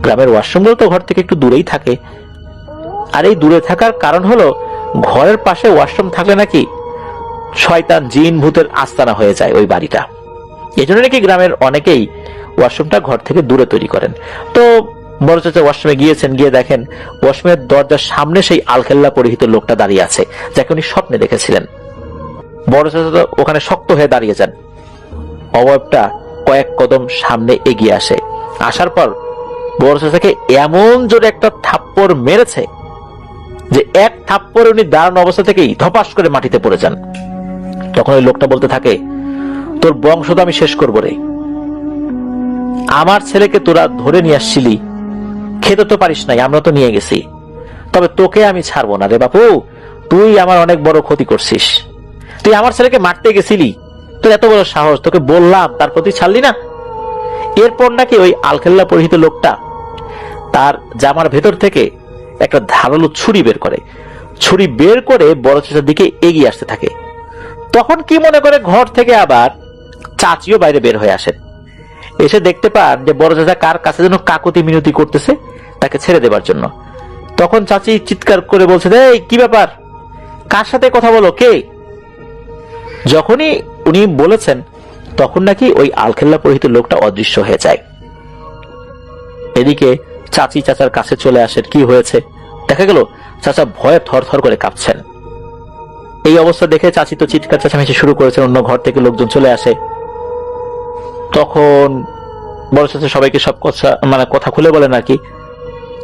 গ্রামের ওয়াশরুমগুলো তো ঘর থেকে একটু দূরেই থাকে, আর এই দূরে থাকার কারণ হলো ঘরের পাশে ওয়াশরুম থাকলে নাকি শয়তান জিন ভূতের আস্তানা হয়ে যায় ওই বাড়িটা। এই জন্য নাকি গ্রামের অনেকেই ওয়াশরুমটা ঘর থেকে দূরে তৈরি করেন। তো বড় চাচা ওয়াশরুমে গিয়েছেন, গিয়ে দেখেন ওয়াশরুমের দরজার সামনে সেই আলখেল্লা পরিহিত লোকটা দাঁড়িয়ে আছে, যাকে উনি স্বপ্নে দেখেছিলেন। বড় চাচা তো ওখানে শক্ত হয়ে দাঁড়িয়ে যান। অবয়বটা কয়েক কদম সামনে এগিয়ে আসে। আসার পর বড় চাচাকে এমন জোরে একটা থাপ্পড় মেরেছে যে এক থাপ্পড়ে উনি দাঁড়ানো অবস্থা থেকেই ধপাস করে মাটিতে পড়ে যান। তখন ওই লোকটা বলতে থাকে, তোর বংশ তো আমি শেষ করবো রে, আমার ছেলেকে তোরা ধরে নিয়ে আসছিলি, খেতে তো পারিস নাই, আমরা তো নিয়ে গেছি, তবে তোকে আমি ছাড়বো না রে বাপু, তুই আমার অনেক বড় ক্ষতি করছিস, তুই আমার ছেলেকে মারতে গেছিলি, তোর এত বড় সাহস, তোকে বললাম তারপর তুই ছাড়লি না। এরপর নাকি ওই আলখেল্লা পরিহিত লোকটা তার জামার ভেতর থেকে একটা ধারালো ছুরি বের করে, ছুরি বের করে বড় চাচার দিকে এগিয়ে আসতে থাকে। তখন কি মনে করে ঘর থেকে আবার চাচিও বাইরে বের হয়ে আসেন। এসে দেখতে পান যে বড় চাচা কার কাছে যেন কাকুতি মিনতি করতেছে তাকে ছেড়ে দেবার জন্য। তখন চাচি চিৎকার করে বলছে, এই কি ব্যাপার, কার সাথে কথা বলো, কে? যখনই উনি বলেছেন তখন নাকি ওই আলখেল্লা পরিহিত লোকটা অদৃশ্য হয়ে যায়। এদিকে চাচি চাচার কাছে চলে আসেন, কি হয়েছে দেখা গেল চাচা ভয়ে থরথর করে কাঁপছেন। এই অবস্থা দেখে চাচি তো চিৎকার চেঁচামেচি শুরু করেছেন, অন্য ঘর থেকে লোকজন চলে আসে। তখন বড় চাচা সবাইকে সব কথা খুলে বলেন আর কি।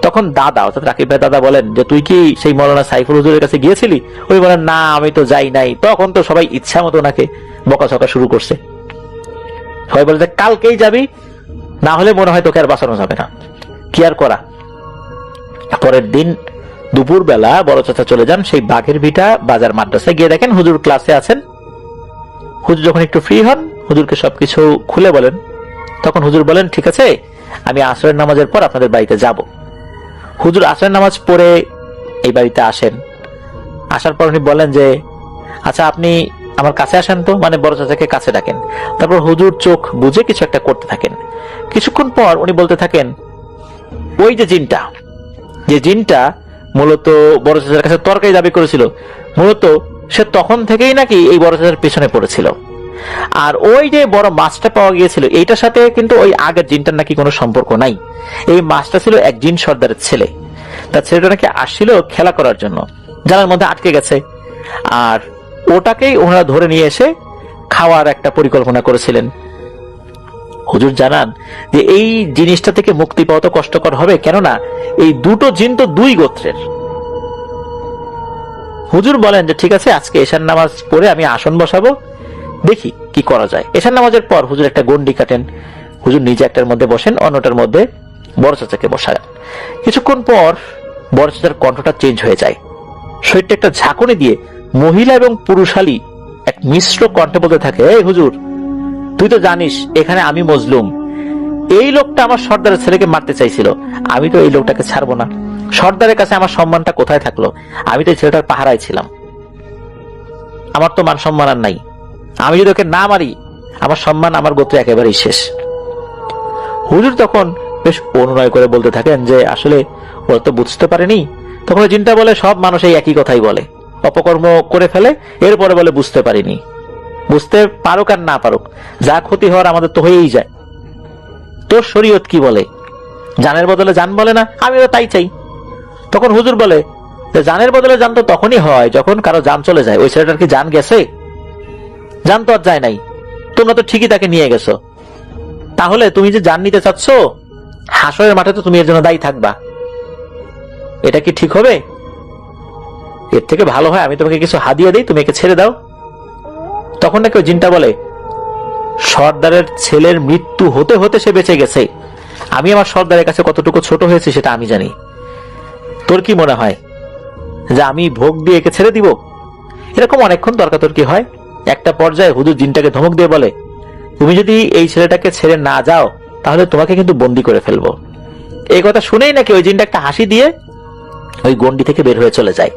তখন দাদা অর্থাৎ রাকিব ভাই দাদা বলেন যে, তুই কি সেই মৌলানা সাইফুল হুজুরের কাছে গিয়েছিলি? ওই বলেন, না আমি তো যাই নাই। তখন তো সবাই ইচ্ছা মতো ওনাকে বকাঝকা শুরু করছে। সবাই বলে যে কালকেই যাবি, না হলে মনে হয় তোকে আর বাঁচানো যাবে না, কি আর করা। পরের দিন দুপুর বেলা বড় চাচা চলে যান সেই বাঘের ভিটা বাজার মাদ্রাসায়, গিয়ে দেখেন হুজুর ক্লাসে আছেন। হুজুর যখন একটু ফ্রি হন হুজুরকে সবকিছু খুলে বলেন। তখন হুজুর বলেন, ঠিক আছে আমি আসরের নামাজের পর আপনাদের বাড়িতে যাব। হুজুর আসরের নামাজ পড়ে এই বাড়িতে আসেন। আসার পর উনি বলেন যে, আচ্ছা আপনি আমার কাছে আসেন তো, মানে বড় চাচাকে কাছে ডাকেন। তারপর হুজুর চোখ বুঝে কিছু একটা করতে থাকেন। কিছুক্ষণ পর উনি বলতে থাকেন, ওই যে জিনটা মূলত বড় চাচার কাছে তরকারি দাবি করেছিল, মূলত সে তখন থেকেই নাকি এই বড় চাচার পেছনে পড়েছিল। আর ওই যে বড় মাছটা পাওয়া গিয়েছিল এইটার সাথে কিন্তু ওই আগের জিনটার নাকি কোনো সম্পর্ক নাই। এই মাছটা ছিল এক জিন সর্দারের ছেলে। তার ছেলেটা নাকি আসছিল খেলা করার জন্য, জানার মধ্যে আটকে গেছে, আর ওটাকেই ওনারা ধরে নিয়ে এসে খাওয়ার একটা পরিকল্পনা করেছিলেন। হুজুর জানান যে এই জিনিসটা থেকে মুক্তি পাওয়া তো কষ্টকর হবে, কেননা এই দুটো জিন তো দুই গোত্রের। হুজুর বলেন যে ঠিক আছে, আজকে এশার নামাজ পড়ে আমি আসন বসাবো, দেখি কি করা যায়। এশার নামাজের পর হুজুর একটা গন্ডি কাটেন, হুজুর নিজে একটার মধ্যে বসেন, অন্যটার মধ্যে বড় চাচাকে বসান। কিছুক্ষণ পর বড় চাচার কণ্ঠটা চেঞ্জ হয়ে যায়, শরীরটা একটা ঝাঁকুনি দিয়ে মহিলা এবং পুরুষালী এক মিশ্র কণ্ঠে বলতে থাকে, এই হুজুর, তুই তো জানিস এখানে আমি মজলুম, এই লোকটা আমার সর্দারের ছেলেকে মারতে চাইছিল, আমি তো এই লোকটাকে ছাড়বো না, সর্দারের কাছে আমার সম্মানটা কোথায় থাকলো, আমি তো এই ছেলেটার পাহারায় ছিলাম, আমার তো মান সম্মান আর নাই, আমি যদি ওকে না মারি আমার সম্মান আমার গোত্রে একেবারেই শেষ। হুজুর তখন বেশ অনুনয় করে বলতে থাকেন যে আসলে ওরা তো বুঝতে পারেনি। তখন ওই জিনটা বলে, সব মানুষ এই একই কথাই বলে, অপকর্ম করে ফেলে, এরপরে বলে বুঝতে পারিনি। বুঝতে পারুক আর না পারুক, যা ক্ষতি হওয়ার আমাদের তো হয়েই যায়। তোর শরীয়ত কি বলে? জানের বদলে জান বলে না? আমিও তাই চাই। তখন হুজুর বলে, জানের বদলে জান তো তখনই হয় যখন কারো জান চলে যায়। ওই ছেলেটার কি জান গেছে? জান তো আর যায় নাই, তোমরা তো ঠিকই তাকে নিয়ে গেছো। তাহলে তুমি যে জান নিতে চাচ্ছ, হাসরের মাঠে তো তুমি এর জন্য দায়ী থাকবা। এটা কি ঠিক হবে? এর থেকে ভালো হয় আমি তোমাকে কিছু হাদিয়া দিই, তুমি একে ছেড়ে দাও। তখন নাকি ওই জিনটা বলে, সর্দারের ছেলের মৃত্যু হতে হতে সে বেঁচে গেছে, আমি আমার সর্দারের কাছে কতটুকু ছোট হয়েছে সেটা আমি জানি। তোর কি মনে হয় যে আমি ভোগ দিয়ে একে ছেড়ে দিব? এরকম অনেকক্ষণ তর্কাতর্কি হয়। একটা পর্যায়ে হুজুর জিনটাকে ধমক দিয়ে বলে, তুমি যদি এই ছেলেটাকে ছেড়ে না যাও তাহলে তোমাকে কিন্তু বন্দি করে ফেলবো। এই কথা শুনেই নাকি ওই জিনটা একটা হাসি দিয়ে ওই গন্ডি থেকে বের হয়ে চলে যায়।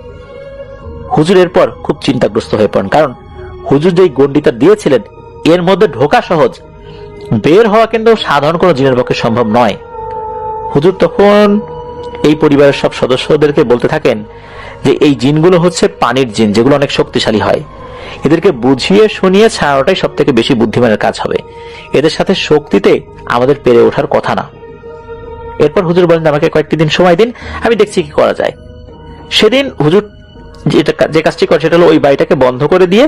হুজুর এরপর খুব চিন্তাগ্রস্ত হয়ে পড়েন, কারণ হুজুর যে গন্ডিটা দিয়েছিলেন এর মধ্যে ঢোকা সহজ, বের হওয়া কিন্তু সাধারণ কোনো জিনের পক্ষে সম্ভব নয়। হুজুর তখন এই পরিবারের সব সদস্যদেরকে বলতে থাকেন যে এই জিনগুলো হচ্ছে পানির জিন, যেগুলো অনেক শক্তিশালী হয়। এদেরকে বুঝিয়ে শুনিয়ে ছাড়ানোটাই সব থেকে বেশি বুদ্ধিমানের কাজ হবে, এদের সাথে শক্তিতে আমাদের পেরে ওঠার কথা না। এরপর হুজুর বলেন, আমাকে কয়েকটি দিন সময় দিন, আমি দেখছি কি করা যায়। সেদিন হুজুর যে কাজটি করে সেটা হলো ওই বাড়িটাকে বন্ধ করে দিয়ে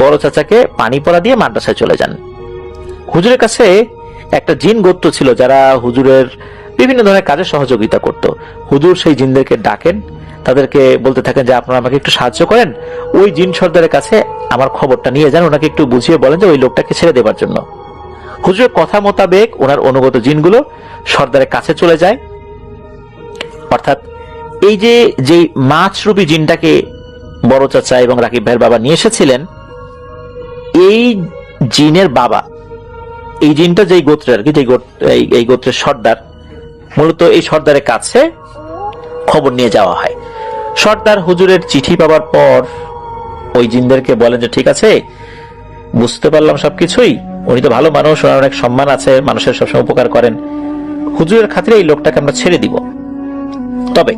বড় চাচাকে পানি পড়া দিয়ে মাদ্রাসায় চলে যান। হুজুরের কাছে একটা জিন গোত্র ছিল যারা হুজুরের বিভিন্ন ধরনের কাজে সহযোগিতা করত। হুজুর সেই জিনদেরকে ডাকেন, তাদেরকে বলতে থাকেন যে আপনারা আমাকে একটু সাহায্য করেন, ওই জিন সর্দারের কাছে আমার খবরটা নিয়ে যান, ওনাকে একটু বুঝিয়ে বলেন যে ওই লোকটাকে ছেড়ে দেবার জন্য। হুজুরের কথা মোতাবেক ওনার অনুগত জিনগুলো সর্দারের কাছে চলে যায়। অর্থাৎ এই যে মাছরূপী জিনটাকে বড় চাচা এবং রাকিব ভাইয়ের বাবা নিয়ে এসেছিলেন, এই জিনের বাবা, এই জিনটা যেই গোত্রের আর কি, এই গোত্রের সর্দার, মূলত এই সর্দারের কাছে খবর নিয়ে যাওয়া হয়। সর্দার হুজুরের চিঠি পাওয়ার পর ওই জিনদেরকে বলেন যে ঠিক আছে, বুঝতে পারলাম সবকিছুই, উনি তো ভালো মানুষ, ওনার অনেক সম্মান আছে, মানুষের সবসময় উপকার করেন, হুজুরের খাতিরে এই লোকটাকে আমরা ছেড়ে দিব, তবে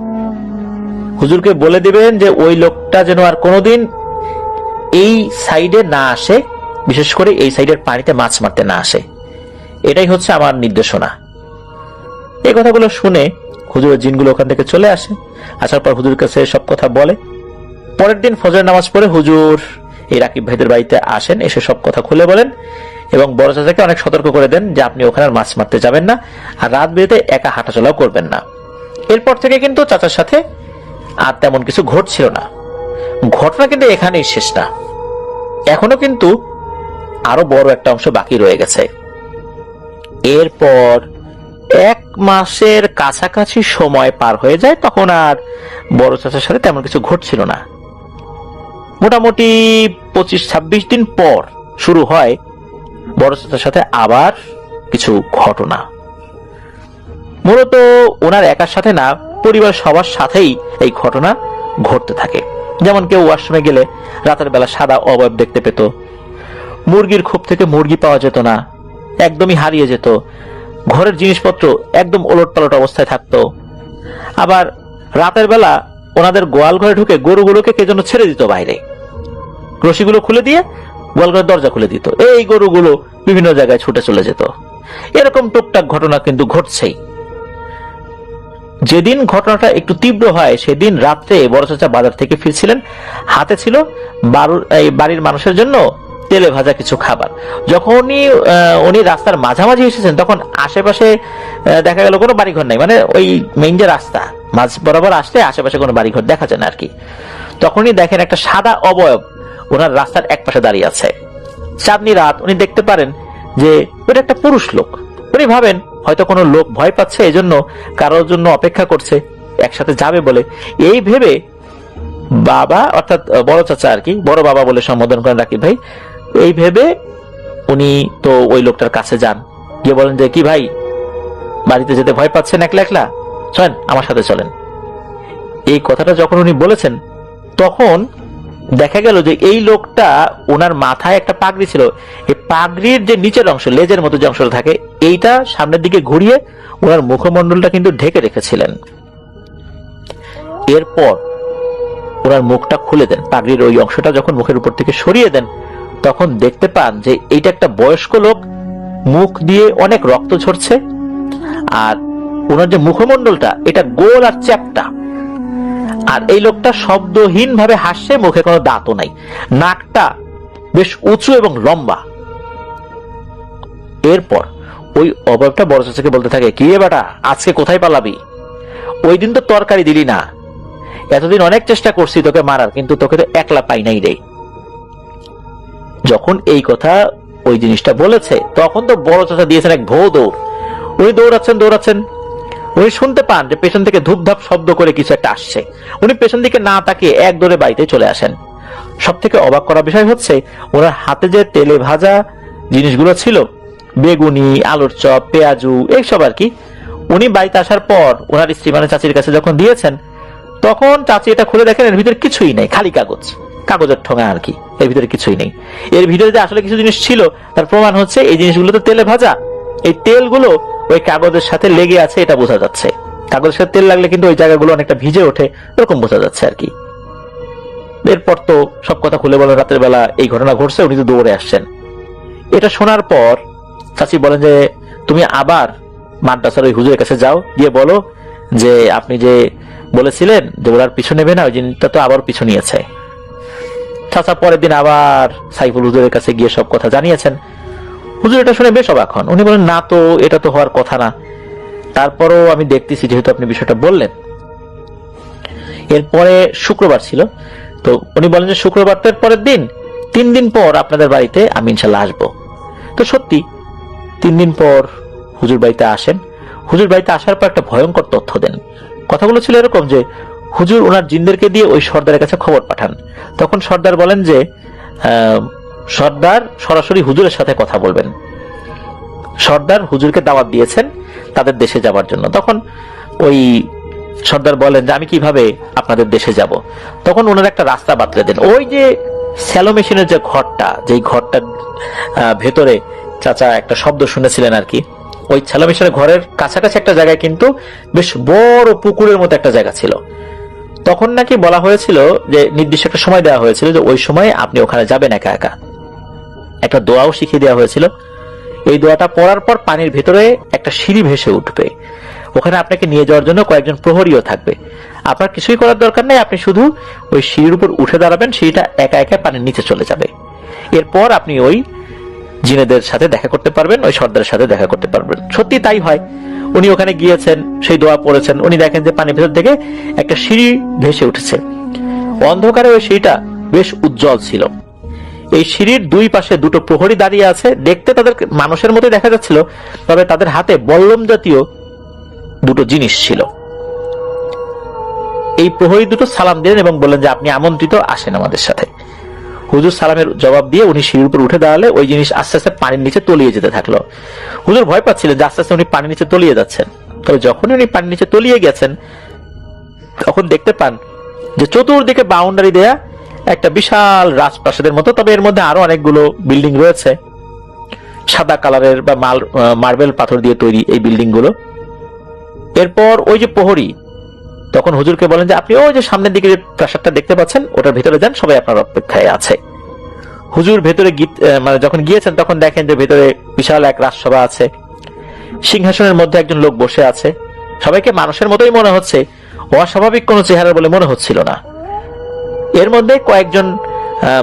হুজুরকে বলে দিবেন যে ওই লোকটা যেন আর কোনোদিন এই সাইডে না আসে, বিশেষ করে এই সাইডের পানিতে মাছ মারতে না আসে, এটাই হচ্ছে আমার নির্দেশনা। এই কথাগুলো শুনে হুজুরের জিনগুলো ওখান থেকে চলে আসে। আসার পর হুজুরের কাছে সব কথা বলে। পরের দিন ফজরের নামাজ পড়ে হুজুর এই রাকিব ভাইদের বাড়িতে আসেন, এসে সব কথা খুলে বলেন এবং বড় চাচাকে অনেক সতর্ক করে দেন যে আপনি ওখানে মাছ মারতে যাবেন না, আর রাত বেরিতে একা হাঁটাচলাও করবেন না। এরপর থেকে কিন্তু চাচার সাথে আর তেমন কিছু ঘটছিল না। ঘটনা কিন্তু এখানেই শেষ না, এখনো কিন্তু আরো বড় একটা অংশ বাকি রয়ে গেছে। এরপর 1 মাসের কাছাকাছি সময় পার হয়ে যায়, তখন আর বড় চাচার সাথে তেমন কিছু ঘটছিল না। মোটামুটি 25-26 দিন পর শুরু হয় বড় চাচার সাথে আবার কিছু ঘটনা। মূলত ওনার একার সাথে না, পরিবার সবার সাথেই এই ঘটনা ঘটতে থাকে। যেমন কেউ ওয়াশরুমে গেলে রাতের বেলা সাদা অবয়ব দেখতে পেত, মুরগির খোপ থেকে মুরগি পাওয়া যেত না, একদমই হারিয়ে যেত, ঘরের জিনিসপত্র একদম ওলট পালট অবস্থায় থাকতো। আবার রাতের বেলা ওনাদের গোয়াল ঘরে ঢুকে গরুগুলোকে কে যেন ছেড়ে দিত বাইরে, রশিগুলো খুলে দিয়ে গোয়াল ঘরের দরজা খুলে দিত, এই গরুগুলো বিভিন্ন জায়গায় ছুটে চলে যেত। এরকম টুকটাক ঘটনা কিন্তু ঘটছেই। যেদিন ঘটনাটা একটু তীব্র হয় সেদিন রাত্রে বড় চাচা বাজার থেকে ফিরছিলেন, হাতে ছিল বাড়ির মানুষের জন্য তেলে ভাজা কিছু খাবার। যখনই উনি রাস্তার মাঝামাঝি এসেছেন তখন আশেপাশে দেখা গেল কোনো বাড়িঘর নাই, মানে ওই মেইন যে রাস্তা মাঝ বরাবর আসলে আশেপাশে কোনো বাড়িঘর দেখা যায় না আর কি। তখনই দেখেন একটা সাদা অবয়ব ওনার রাস্তার এক পাশে দাঁড়িয়ে আছে। চাঁদনি রাত, উনি দেখতে পারেন যে ওটা একটা পুরুষ লোক। উনি ভাবেন হয়তো কোনো লোক ভয় পাচ্ছে, এজন্য কারোর জন্য অপেক্ষা করছে, একসাথে যাবে বলে। এই ভেবে বাবা অর্থাৎ বড় চাচা আর কি, বড় বাবা বলে সম্বোধন করেন রাকিব ভাই, এই ভেবে উনি তো ওই লোকটার কাছে যান, গিয়ে বলেন যে কি ভাই, বাড়িতে যেতে ভয় পাচ্ছেন একলা একলা, চলেন আমার সাথে চলেন। এই কথাটা যখন উনি বলেছেন তখন দেখা গেল যে এই লোকটা, ওনার মাথায় একটা পাগড়ি ছিল, এই পাগড়ির যে নিচের অংশ, লেজের মতো যে অংশটা থাকে, এইটা সামনের দিকে ঘুরিয়ে ওনার মুখমণ্ডলটা কিন্তু ঢেকে রেখেছিলেন। এরপর ওনার মুখটা খুলে দেন, পাগড়ির ওই অংশটা যখন মুখের উপর থেকে সরিয়ে দেন তখন দেখতে পান যে এইটা একটা বয়স্ক লোক, মুখ দিয়ে অনেক রক্ত ঝরছে, আর ওনার যে মুখমণ্ডলটা এটা গোল আর চ্যাপ্টা, আর এই লোকটা শব্দহীন ভাবে হাসছে, মুখে কোনো দাঁতও নাই, নাকটা বেশ উঁচু এবং লম্বা। এরপর ওই অবয়বটা বড় চাচাকে বলতে থাকে, কি রে বেটা, আজকে কোথায় পালাবি? ওই দিন তো তরকারি দিলি না, এতদিন অনেক চেষ্টা করছি তোকে মারার, কিন্তু তোকে তো একলা পাই নাই রে। যখন এই কথা ওই জিনিসটা বলেছে তখন তো বড় চাচা দিয়েছেন এক ভৌ দৌড়। উনি দৌড়াচ্ছেন, উনি শুনতে পান যে পেছন থেকে ধূপধাপ শব্দ করে কিছু একটা আসছে। উনি পেছন দিকে না তাকিয়ে এক দৌড়ে বাড়িতে চলে আসেন। সব থেকে অবাক করা বিষয় হচ্ছে ওনার হাতে যে তেলে ভাজা জিনিসগুলো ছিল, বেগুনি, আলুর চপ, পেঁয়াজু, এইসব আর কি, উনি বাড়িতে আসার পর ওনার স্ত্রী মানে চাচির কাছে যখন দিয়েছেন তখন চাচি এটা খুলে দেখেন এর ভিতরে কিছুই নেই, খালি কাগজের ঠোঙা আর কি, এর ভিতরে কিছুই নেই। এর ভিতরে যে আসলে কিছু জিনিস ছিল তার প্রমাণ হচ্ছে এই জিনিসগুলো তো তেলে ভাজা, এই তেলগুলো ওই কাগজের সাথে লেগে আছে, এটা বোঝা যাচ্ছে। কাগজের সাথে তেল লাগলে কিন্তু ওই জায়গাগুলো অনেকটা ভিজে ওঠে, এরকম বোঝা যাচ্ছে আর কি। এরপর তো সব কথা খুলে বলেন, রাতের বেলা এই ঘটনা ঘটছে, উনি তো দৌড়ে আসছেন। এটা শোনার পর চাচি বলেন যে তুমি আবার মাদ্রাসার ওই হুজুরের কাছে যাও, গিয়ে বলো যে আপনি যে বলেছিলেন যে ওরা পিছু নেবে না, ওই জিনিসটা তো আবার পিছু নিয়েছে। চাচা পরের দিন আবার সাইফুল হুজুরের কাছে গিয়ে সব কথা জানিয়েছেন। হুজুর এটা শুনে বেশ অবাক হন, উনি বলেন না তো, এটা তো হওয়ার কথা না, তারপরও আমি দেখতেছি যেহেতু আপনি বিষয়টা বললেন। এরপরে শুক্রবার ছিল, তো উনি বলেন যে শুক্রবারটার পরের দিন 3 দিন পর আপনাদের বাড়িতে আমি ইনশাল্লাহ আসবো। তো সত্যি 3 দিন পর হুজুর বাড়িতে আসেন। হুজুর বাড়িতে আসার পর একটা ভয়ঙ্কর তথ্য দেন। কথাগুলো ছিল এরকম যে হুজুর ওনার জিনদেরকে দিয়ে ওই সর্দারের কাছে খবর পাঠান। তখন সর্দার বলেন যে সর্দার সরাসরি হুজুরের সাথে কথা বলবেন। সর্দার হুজুরকে দাওয়াত দিয়েছেন তাদের দেশে যাবার জন্য। তখন ওই সর্দার বলেন যে আমি কিভাবে আপনাদের দেশে যাব। তখন ওনার একটা রাস্তা বাতলে দেন। ওই যে স্যালো মেশিনের যে ঘরটা, যেই ঘরটার ভেতরে চাচা একটা শব্দ শুনেছিলেন আর কি, ওই স্যালো মেশিনের ঘরের কাছাকাছি একটা জায়গায় কিন্তু বেশ বড় পুকুরের মতো একটা জায়গা ছিল। তখন নাকি বলা হয়েছিল যে নির্দিষ্ট একটা সময় দেওয়া হয়েছিল যে ওই সময় আপনি ওখানে যাবেন একা একা। একটা দোয়াও শিখিয়ে দেওয়া হয়েছিল। এই দোয়াটা পড়ার পর পানির ভেতরে একটা সিঁড়ি ভেসে উঠবে, ওখানে আপনাকে নিয়ে যাওয়ার জন্য কয়েকজন প্রহরীও থাকবে। আপনার কিছুই করার দরকার নেই, আপনি শুধু ওই সিঁড়ির উপর উঠে দাঁড়াবেন, সিঁড়িটা একা একা পানির নিচে চলে যাবে। এরপর আপনি ওই জিনেদের সাথে দেখা করতে পারবেন, ওই সর্দারের সাথে দেখা করতে পারবেন। সত্যি তাই হয়। উনি ওখানে গিয়েছেন, সেই দোয়া পড়েছেন, উনি দেখেন যে পানির ভেতর থেকে একটা সিঁড়ি ভেসে উঠেছে। অন্ধকারে ওই সিঁড়িটা বেশ উজ্জ্বল ছিল। এই সিঁড়ির দুই পাশে দুটো প্রহরী দাঁড়িয়ে আছে। দেখতে তাদের মানুষের মতো দেখা যাচ্ছিল, তবে তাদের হাতে বল্লম জাতীয় দুটো জিনিস ছিল। এই প্রহরী দুটো সালাম দিলেন এবং বললেন যে আপনি আমন্ত্রিত, আসেন আমাদের সাথে। হুজুর সালামের জবাব দিয়ে উনি সিঁড়ির উপর উঠে দাঁড়ালে ওই জিনিস আস্তে আস্তে পানির নিচে তলিয়ে যেতে থাকলো। হুজুর ভয় পাচ্ছিলেন যে আস্তে আস্তে উনি পানির নিচে তলিয়ে যাচ্ছেন। তবে যখন উনি পানির নিচে তলিয়ে গেছেন তখন দেখতে পান যে চতুর্দিকে বাউন্ডারি দেয়া একটা বিশাল রাজপ্রাসাদের মতো, তবে এর মধ্যে আরো অনেকগুলো বিল্ডিং রয়েছে, সাদা কালারের বা মার্বেল পাথর দিয়ে তৈরি এই বিল্ডিং গুলো। এরপর ওই যে প্রহরী তখন হুজুরকে বলেন যে আপনি ওই যে সামনের দিকে যে প্রাসাদটা দেখতে পাচ্ছেন ওটার ভিতরে যান, সবাই আপনার অপেক্ষায় আছে। হুজুর ভেতরে যখন গিয়েছেন তখন দেখেন যে ভেতরে বিশাল এক রাজসভা আছে। সিংহাসনের মধ্যে একজন লোক বসে আছে, সবাইকে মানুষের মতোই মনে হচ্ছে, অস্বাভাবিক কোনো চেহারা বলে মনে হচ্ছিল না। এর মধ্যে কয়েকজন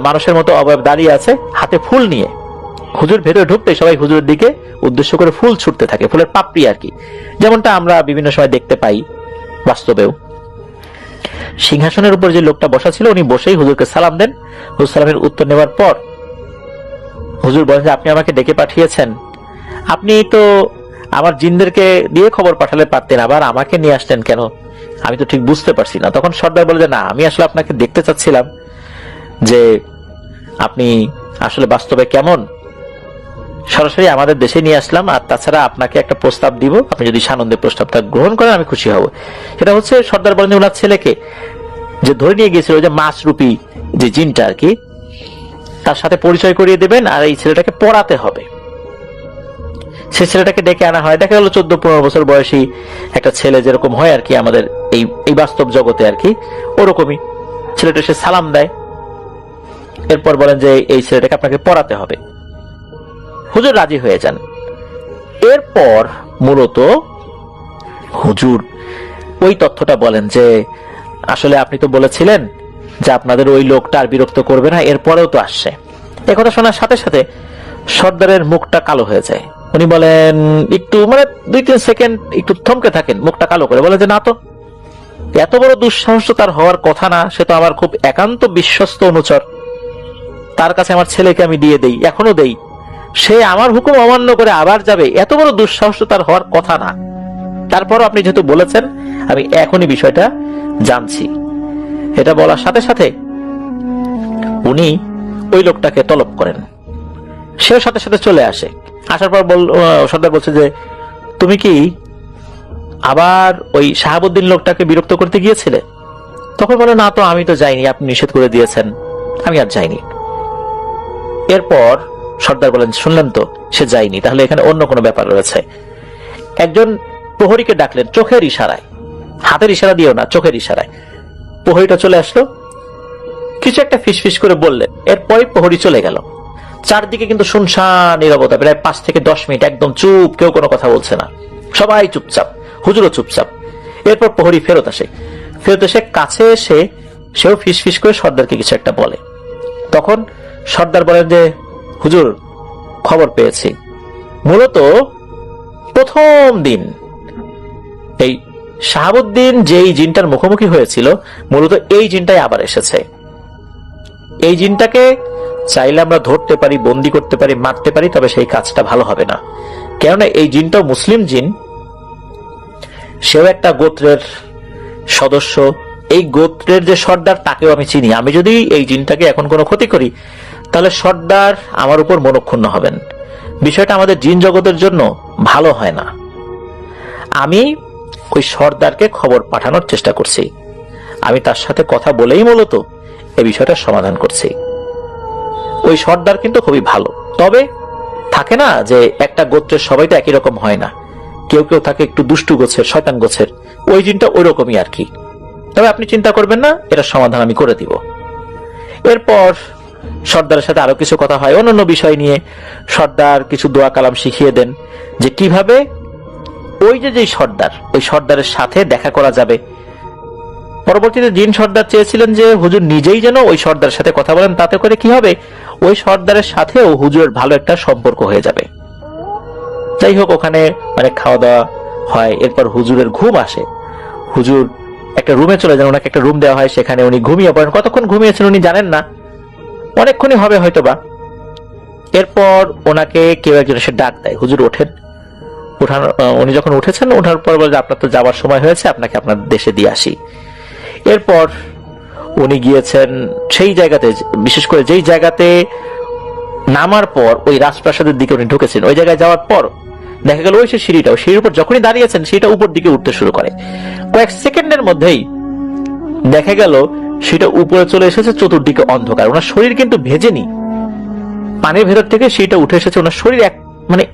মানুষের মতো অবয়ব দাঁড়িয়ে আছে হাতে ফুল নিয়ে। হুজুর ভেতরে ঢুকতে সবাই হুজুরের দিকে উদ্দেশ্য করে ফুল ছুটতে থাকে, ফুলের পাপড়ি আর কি, যেমনটা আমরা বিভিন্ন সময় দেখতে পাই বাস্তবেও। সিংহাসনের উপর যে লোকটা বসা ছিল উনি বসেই হুজুরকে সালাম দেন। হুজুর সালামের উত্তর নেওয়ার পর হুজুর বলেন যে আপনি আমাকে ডেকে পাঠিয়েছেন, আপনি তো আমার জিনদেরকে দিয়ে খবর পাঠালে পারতেন, আবার আমাকে নিয়ে আসলেন কেন? আমি তো ঠিক বুঝতে পারছি না। তখন সর্দার বলে যে না, আমি আসলে আপনাকে দেখতে চাচ্ছিলাম যে আপনি আসলে বাস্তবে কেমন। সরাসরি আমাদের দেশে নিয়ে আসলাম, আর তাছাড়া আপনাকে একটা প্রস্তাব দিব, আপনি যদি সানন্দে প্রস্তাবটা গ্রহণ করেন আমি খুশি হব। সেটা হচ্ছে সর্দার বলেন যে ওনার ছেলেকে যে ধরে নিয়ে গিয়েছিল, যে মাছরূপী যে জিনটা আর কি, তার সাথে পরিচয় করিয়ে দেবেন, আর এই ছেলেটাকে পড়াতে হবে। সে ছেলেটাকে ডেকে আনা হয়। দেখা গেল 14-15 বছর বয়সী একটা ছেলে যেরকম হয় আর কি আমাদের এই বাস্তব জগতে আর কি, ওরকমই ছেলেটা সে সালাম দেয়। এরপর বলেন যে এই ছেলেটাকে আপনাকে পড়াতে হবে। হুজুর রাজি হয়ে যান। এরপর মূলত হুজুর ওই তথ্যটা বলেন যে আসলে আপনি তো বলেছিলেন যে আপনাদের ওই লোকটা আর বিরক্ত করবে না, এরপরেও তো আসছে। একথা শোনার সাথে সাথে সর্দারের মুখটা কালো হয়ে যায়। উনি বলেন, একটু 2-3 সেকেন্ড একটু থমকে থাকেন, মুখটা কালো করে বলে যে না তো, এত বড় দুঃসাহস তার হওয়ার কথা না, সে তো আমার খুব একান্ত বিশ্বস্ত অনুচর, তার কাছে আমার ছেলেকে আমি দিয়ে দেই, এখনো দেই, সে আমার হুকুম অমান্য করে আবার যাবে, এত বড় দুঃসাহস তার হওয়ার কথা না। তারপরও আপনি যেহেতু বলেছেন আমি এখনই বিষয়টা জানছি। এটা বলার সাথে সাথে উনি ওই লোকটাকে তলব করেন। সেও সাথে সাথে চলে আসে। আসার পর সর্দার বলছে যে তুমি কি আবার ওই শাহাবুদ্দিন লোকটাকে বিরক্ত করতে গিয়েছিলে? তখন বলে না তো, আমি তো যাইনি, আপনি নিষেধ করে দিয়েছেন, আমি আর যাইনি। এরপর সর্দার বলেন শুনলেন তো, সে যায়নি, তাহলে এখানে অন্য কোনো ব্যাপার রয়েছে। একজন প্রহরীকে ডাকলেন চোখের ইশারায়, হাতের ইশারা দিয়েও না, চোখের ইশারায়। প্রহরীটা চলে আসলো, কিছু একটা ফিসফিস করে বললেন, এরপরই প্রহরী চলে গেল। চারদিকে কিন্তু শুনশান নীরবতা, প্রায় 5 থেকে 10 মিনিট একদম চুপ, কেউ কোনো কথা বলছে না, সবাই চুপচাপ, হুজুরও চুপচাপ। এরপর প্রহরী ফেরত আসে। ফেরত এসে কাছে এসে সেও ফিসফিস করে সর্দারকে কিছু একটা বলে। তখন সর্দার বলেন যে হুজুর খবর পেয়েছি, মূলত প্রথম দিন এই শাহাবুদ্দিন যেই জিনটার মুখোমুখি হয়েছিল, মূলত এই জিনটাই আবার এসেছে। এই জিনটাকে চাইলে আমরা ধরতে পারি, বন্দি করতে পারি, মারতে পারি, তবে সেই কাজটা ভালো হবে না। কেননা এই জিনটাও মুসলিম জিন, সেও একটা গোত্রের সদস্য। এই গোত্রের যে সর্দার তাকেও আমি চিনি। আমি যদি এই জিনটাকে এখন কোনো ক্ষতি করি, তাহলে সর্দার আমার উপর মনক্ষুণ্ণ হবেন। বিষয়টা আমাদের জিন জগতের জন্য ভালো হয় না। আমি ওই সর্দারকে খবর পাঠানোর চেষ্টা করছি। আমি তার সাথে কথা বলেই মূলত এই বিষয়টা সমাধান করছি। ওই সর্দার কিন্তু খুবই ভালো, তবে থাকে না যে একটা গোত্রের সবাই তো একই রকম হয় না, কেউ কেউ থাকে একটু দুষ্টু গোছের, শয়তান গোছের। ওই জিনটা ওই রকমই আর কি। তবে আপনি চিন্তা করবেন না, এটা সমাধান আমি করে দিব। এরপর সর্দারের সাথে আরো কিছু কথা হয় অন্যান্য বিষয় নিয়ে। সর্দার কিছু দোয়া কালাম শিখিয়ে দেন যে কিভাবে ওই যে সর্দার, ওই সর্দারের সাথে দেখা করা যাবে। পরবর্তীতে জিন সর্দার চেয়েছিলেন যে হুজুর নিজেই যেন ওই সর্দারের সাথে কথা বলেন, তাতে করে কি হবে, ওই সর্দারের সাথেও হুজুরের ভালো একটা সম্পর্ক হয়ে যাবে। যাই হোক, ওখানে অনেক খাওয়া দাওয়া হয়। এরপর হুজুরের ঘুম আসে। হুজুর একটা রুমে চলে যান, ওনাকে একটা রুম দেওয়া হয়, সেখানে উনি ঘুমিয়ে পড়েন। কতক্ষণ ঘুমিয়েছেন উনি জানেন না, অনেকক্ষণই হবে হয়তোবা। এরপর ওনাকে কেউ একজন এসে ডাক দেয়, হুজুর ওঠেন। উনি যখন উঠেছেন, ওঠার পর বলে আপনার তো যাওয়ার সময় হয়েছে, আপনাকে আপনার দেশে দিয়ে আসি। এরপর উনি গিয়েছেন সেই জায়গাতে, বিশেষ করে যেই জায়গাতে নামার পর ওই রাজপ্রাসাদের দিকে উনি ঢুকেছেন, ওই জায়গায় যাওয়ার পর দেখা গেল ওই সিঁড়িটাও, সিঁড়ির উপর যখনই দাঁড়িয়েছেন সেটা উপর দিকে উঠতে শুরু করে। কয়েক সেকেন্ডের মধ্যেই দেখা গেল সেটা উপরে চলে এসেছে, চতুর্দিকে অন্ধকার। ওনার শরীর কিন্তু ভেজেনি, পানির ভেতর থেকে সেটা উঠে এসেছে, ওনার শরীর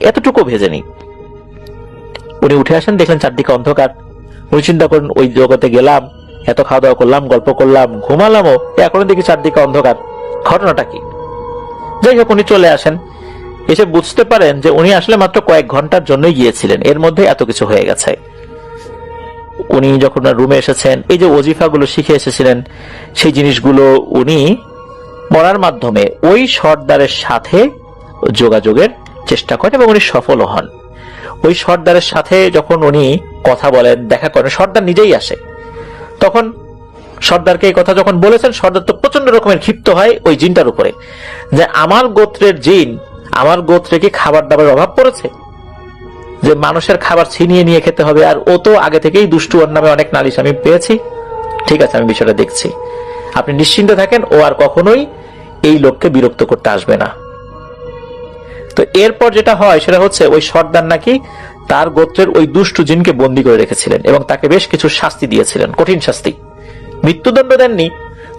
এতটুকু ভেজেনি। উনি উঠে আসেন, দেখলেন চারদিকে অন্ধকার। উনি চিন্তা করেন ওই জগতে গেলাম, এত খাওয়া দাওয়া করলাম, গল্প করলাম, ঘুমালামও, এখনো দেখি চারদিকে অন্ধকার, ঘটনাটা কি? যাই হোক, উনি চলে আসেন। এসে বুঝতে পারেন যে উনি আসলে মাত্র কয়েক ঘন্টার জন্যই গিয়েছিলেন, এর মধ্যে এত কিছু হয়ে গেছে। উনি যখন রুমে এসেছেন, এই যে ওজিফাগুলো শিখে এসেছিলেন, সেই জিনিসগুলো উনি পড়ার মাধ্যমে ওই সর্দারের সাথে যোগাযোগের চেষ্টা করেন এবং উনি সফল হন। ওই সর্দারের সাথে যখন উনি কথা বলেন, দেখা করেন, সর্দার নিজেই আসে। তখন সর্দারকে এই কথা যখন বলেছেন, সর্দার তো প্রচন্ড রকমের ক্ষিপ্ত হয় ওই জিনটার উপরে, যে আমার গোত্রের জিন, আমার গোত্রে কি খাবার দাবার অভাব পড়েছে যে মানুষের খাবার ছিনিয়ে নিয়ে খেতে হবে? আর ও তো আগে থেকেই দুষ্টু, ওর নামে অনেক নালিশ আমি পেয়েছি। ঠিক আছে, আমি বিষয়টা দেখছি, আপনি নিশ্চিন্ত থাকেন, ও আর কখনোই এই লোককে বিরক্ত করতে আসবে না। তো এরপর যেটা হয় সেটা হচ্ছে, ওই সর্দার নাকি তার গোত্রের ওই দুষ্টু জিনকে বন্দী করে রেখেছিলেন এবং তাকে বেশ কিছু শাস্তি দিয়েছিলেন, কঠিন শাস্তি। মৃত্যুদণ্ড দেননি,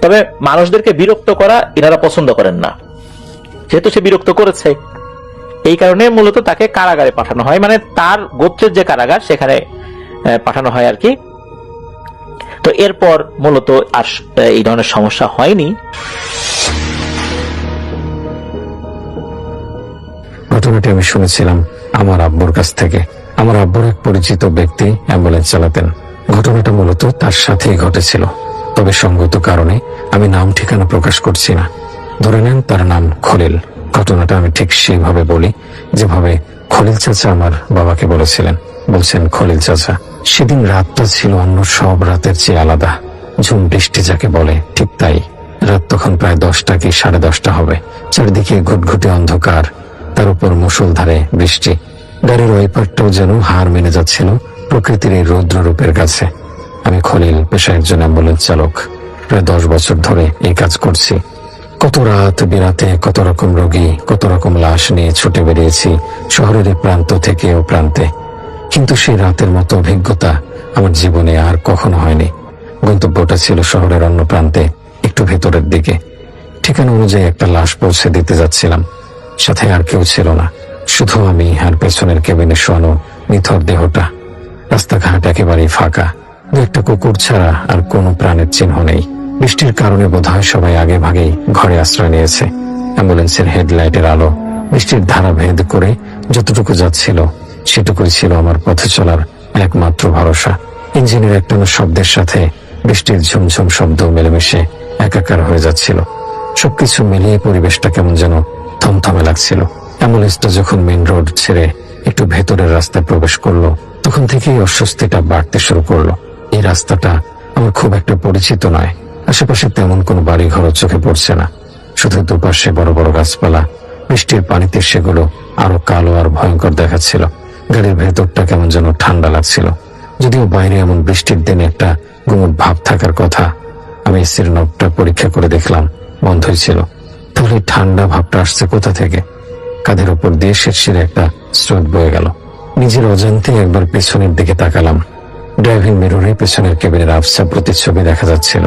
তবে মানুষদেরকে বিরক্ত করা এনারা পছন্দ করেন না, যেহেতু সে বিরক্ত করেছে, এই কারণে মূলত তাকে কারাগারে পাঠানো হয়, মানে তার গোত্রের যে কারাগার সেখানে পাঠানো হয় আর কি। তো এরপর মূলত আর এই ধরনের সমস্যা হয়নি। ঘটনাটি আমি শুনেছিলাম আমার আব্বুর কাছ থেকে। আমার আব্বুর এক পরিচিত ব্যক্তি অ্যাম্বুলেন্স চালাতেন। ঘটনাটা মূলত তার সাথেই ঘটেছিল, তবে সঙ্গত কারণে আমি নাম ঠিকানা প্রকাশ করছি না। ধরে নেন তার নাম খলিল। ঘটনাটা আমি ঠিক সেইভাবে বলি যেভাবে খলিল চাচা আমার বাবাকে বলেছিলেন। বলছেন, খলিল চাচা, সেদিন রাতটা ছিল অন্য সব রাতের চেয়ে আলাদা। ঝুম বৃষ্টি যাকে বলে, ঠিক তাই। রাত তখন প্রায় 10টা কি 10:30 হবে। চারদিকে ঘুটঘুটে অন্ধকার, তার উপর মুষলধারে বৃষ্টি। গাড়ির ওয়াইপারটাও যেন হার মেনে যাচ্ছিল প্রকৃতির এই রৌদ্র রূপের কাছে। আমি খলিল, পেশায় একজন অ্যাম্বুলেন্স চালক। প্রায় 10 বছর ধরে এই কাজ করছি। কত রাত বিরাতে কত রকম রোগী, কত রকম লাশ নিয়ে ছুটে বেরিয়েছি শহরের এই প্রান্ত থেকে ও প্রান্তে। কিন্তু সেই রাতের মতো অভিজ্ঞতা আমার জীবনে আর কখনো হয়নি। গন্তব্যটা ছিল শহরের অন্য প্রান্তে, একটু ভেতরের দিকে। ঠিকানা অনুযায়ী একটা লাশ পৌঁছে দিতে যাচ্ছিলাম। সাথে আর কেউ ছিল না, শুধু আমি আর পেছনের কেবিনে শোয়ানো নিথর দেহটা। রাস্তাঘাট একেবারেই ফাঁকা, দু একটা কুকুর ছাড়া আর কোনো প্রাণের চিহ্ন নেই। বৃষ্টির কারণে বোধহয় সবাই আগে ভাগেই ঘরে আশ্রয় নিয়েছে। অ্যাম্বুলেন্সের হেডলাইটের আলো বৃষ্টির ধারা ভেদ করে যতটুকু যাচ্ছিল সেটুকুই ছিল আমার পথে চলার একমাত্র ভরসা। ইঞ্জিনের একটানা শব্দের সাথে বৃষ্টির ঝুমঝুম শব্দ মিলেমিশে একাকার হয়ে যাচ্ছিল। সবকিছু মিলিয়ে পরিবেশটা কেমন যেন থমথমে লাগছিল। অ্যাম্বুলেন্সটা যখন মেইন রোড ছেড়ে একটু ভেতরের রাস্তায় প্রবেশ করলো, তখন থেকেই অস্বস্তিটা বাড়তে শুরু করলো। এই রাস্তাটা আমার খুব একটা পরিচিত নয়। আশেপাশে তেমন কোনো বাড়ি ঘর চোখে পড়ছে না, শুধু দুপাশে বড় বড় গাছপালা। বৃষ্টির পানিতে সেগুলো আরো কালো আর ভয়ঙ্কর দেখাচ্ছিল। গাড়ির ভেতরটা কেমন যেন ঠান্ডা লাগছিল, যদিও বাইরে এমন বৃষ্টির দিনে একটা গুমট ভাব থাকার কথা। আমি এসির নবটা পরীক্ষা করে দেখলাম, বন্ধই ছিল। তাহলে ঠান্ডা ভাবটা আসছে কোথা থেকে? কাঁধের উপর দিয়ে শিরশিরে একটা স্রোত বয়ে গেল। নিজের অজান্তে একবার পেছনের দিকে তাকালাম। ড্রাইভিং মিররে পেছনের কেবিনের আবছা প্রতিচ্ছবি দেখা যাচ্ছিল।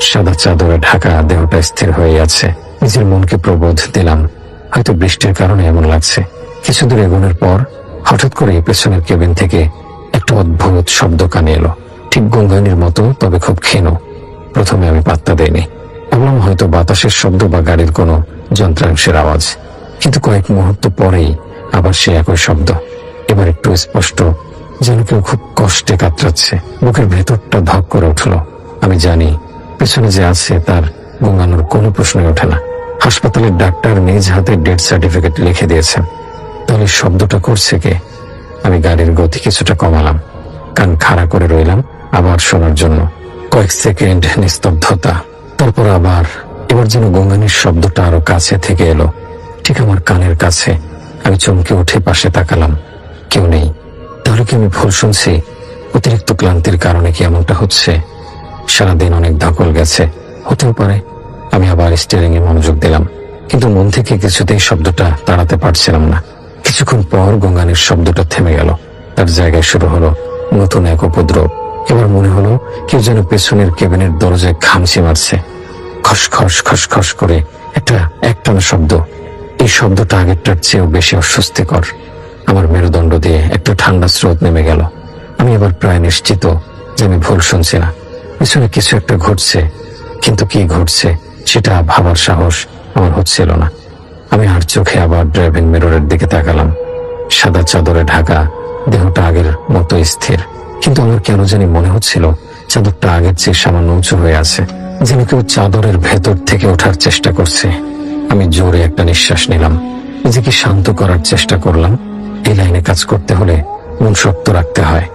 সাদা চাদরে ঢাকা দেহটা স্থির হয়ে আছে। নিজের মনকে প্রবোধ দিলাম, হয়তো বৃষ্টির কারণে এমন লাগছে। কিছুদূর এগোনোর পর হঠাৎ করে পেছনের কেবিন থেকে একটা অদ্ভুত শব্দ কানে এলো, ঠিক গঙ্গানির মতো, তবে খুব ক্ষীণ। প্রথমে আমি পাত্তা দেইনি, ভাবলাম হয়তো বাতাসের শব্দ বা গাড়ির কোনো যন্ত্রাংশের আওয়াজ। কিন্তু কয়েক মুহূর্ত পরেই আবার সে একই শব্দ, এবার একটু স্পষ্ট, যেন কেউ খুব কষ্টে কাতরাচ্ছে। বুকের ভেতরটা ধক করে উঠল। আমি জানি পেছনে যে আছে তার গঙ্গানোর কোনো প্রশ্নই ওঠে না। হাসপাতালের ডাক্তার নিজ হাতে ডেথ সার্টিফিকেট লিখে দিয়েছেন। তাহলে শব্দটা করছে কে? আমি গাড়ির গতি কিছুটা কমালাম, কান খাড়া করে রইলাম আবার শোনার জন্য। কয়েক সেকেন্ড নিস্তব্ধতা, তারপর আবার। এবার যেন গঙ্গানির শব্দটা আরো কাছে থেকে এলো, ঠিক আমার কানের কাছে। আমি চমকে উঠে পাশে তাকালাম, কেউ নেই। তাহলে কি আমি ভুল শুনছি? অতিরিক্ত ক্লান্তির কারণে কি এমনটা হচ্ছে? সারাদিন অনেক ধকল গেছে, হতেও পারে। আমি আবার স্টিয়ারিং এ মনোযোগ দিলাম, কিন্তু মন থেকে কিছুতেই শব্দটা তাড়াতে পারছিলাম না। কিছুক্ষণ পর গঙ্গানির শব্দটা থেমে গেল। তার জায়গায় শুরু হলো নতুন এক উপদ্রব। এবার মনে হলো কেউ যেন পেছনের কেবিনের দরজায় খামচি মারছে। খসখস খসখস করে একটা একটানা শব্দ। এই শব্দটা আগেরটার চেয়েও বেশি অস্বস্তিকর। আমার মেরুদণ্ড দিয়ে একটা ঠান্ডা স্রোত নেমে গেল। আমি এবার প্রায় নিশ্চিত যে আমি ভুল শুনছি না। পেছনে কিছু একটা ঘটছে, কিন্তু কি ঘটছে সেটা ভাবার সাহস আমার হচ্ছিল না। আমি আর চোখে আবার ড্রাইভিং মিররের দিকে তাকালাম। সাদা চাদরে ঢাকা দেহটা আগের মতো স্থির। কিন্তু আমার কেন জানি মনে হচ্ছিল চাদরটা আগের চেয়ে সামান্য উঁচু হয়ে আছে, যেন কেউ চাদরের ভেতর থেকে ওঠার চেষ্টা করছে। আমি জোরে একটা নিঃশ্বাস নিলাম, নিজেকে শান্ত করার চেষ্টা করলাম। এই লাইনে কাজ করতে হলে মন শক্ত রাখতে হয়।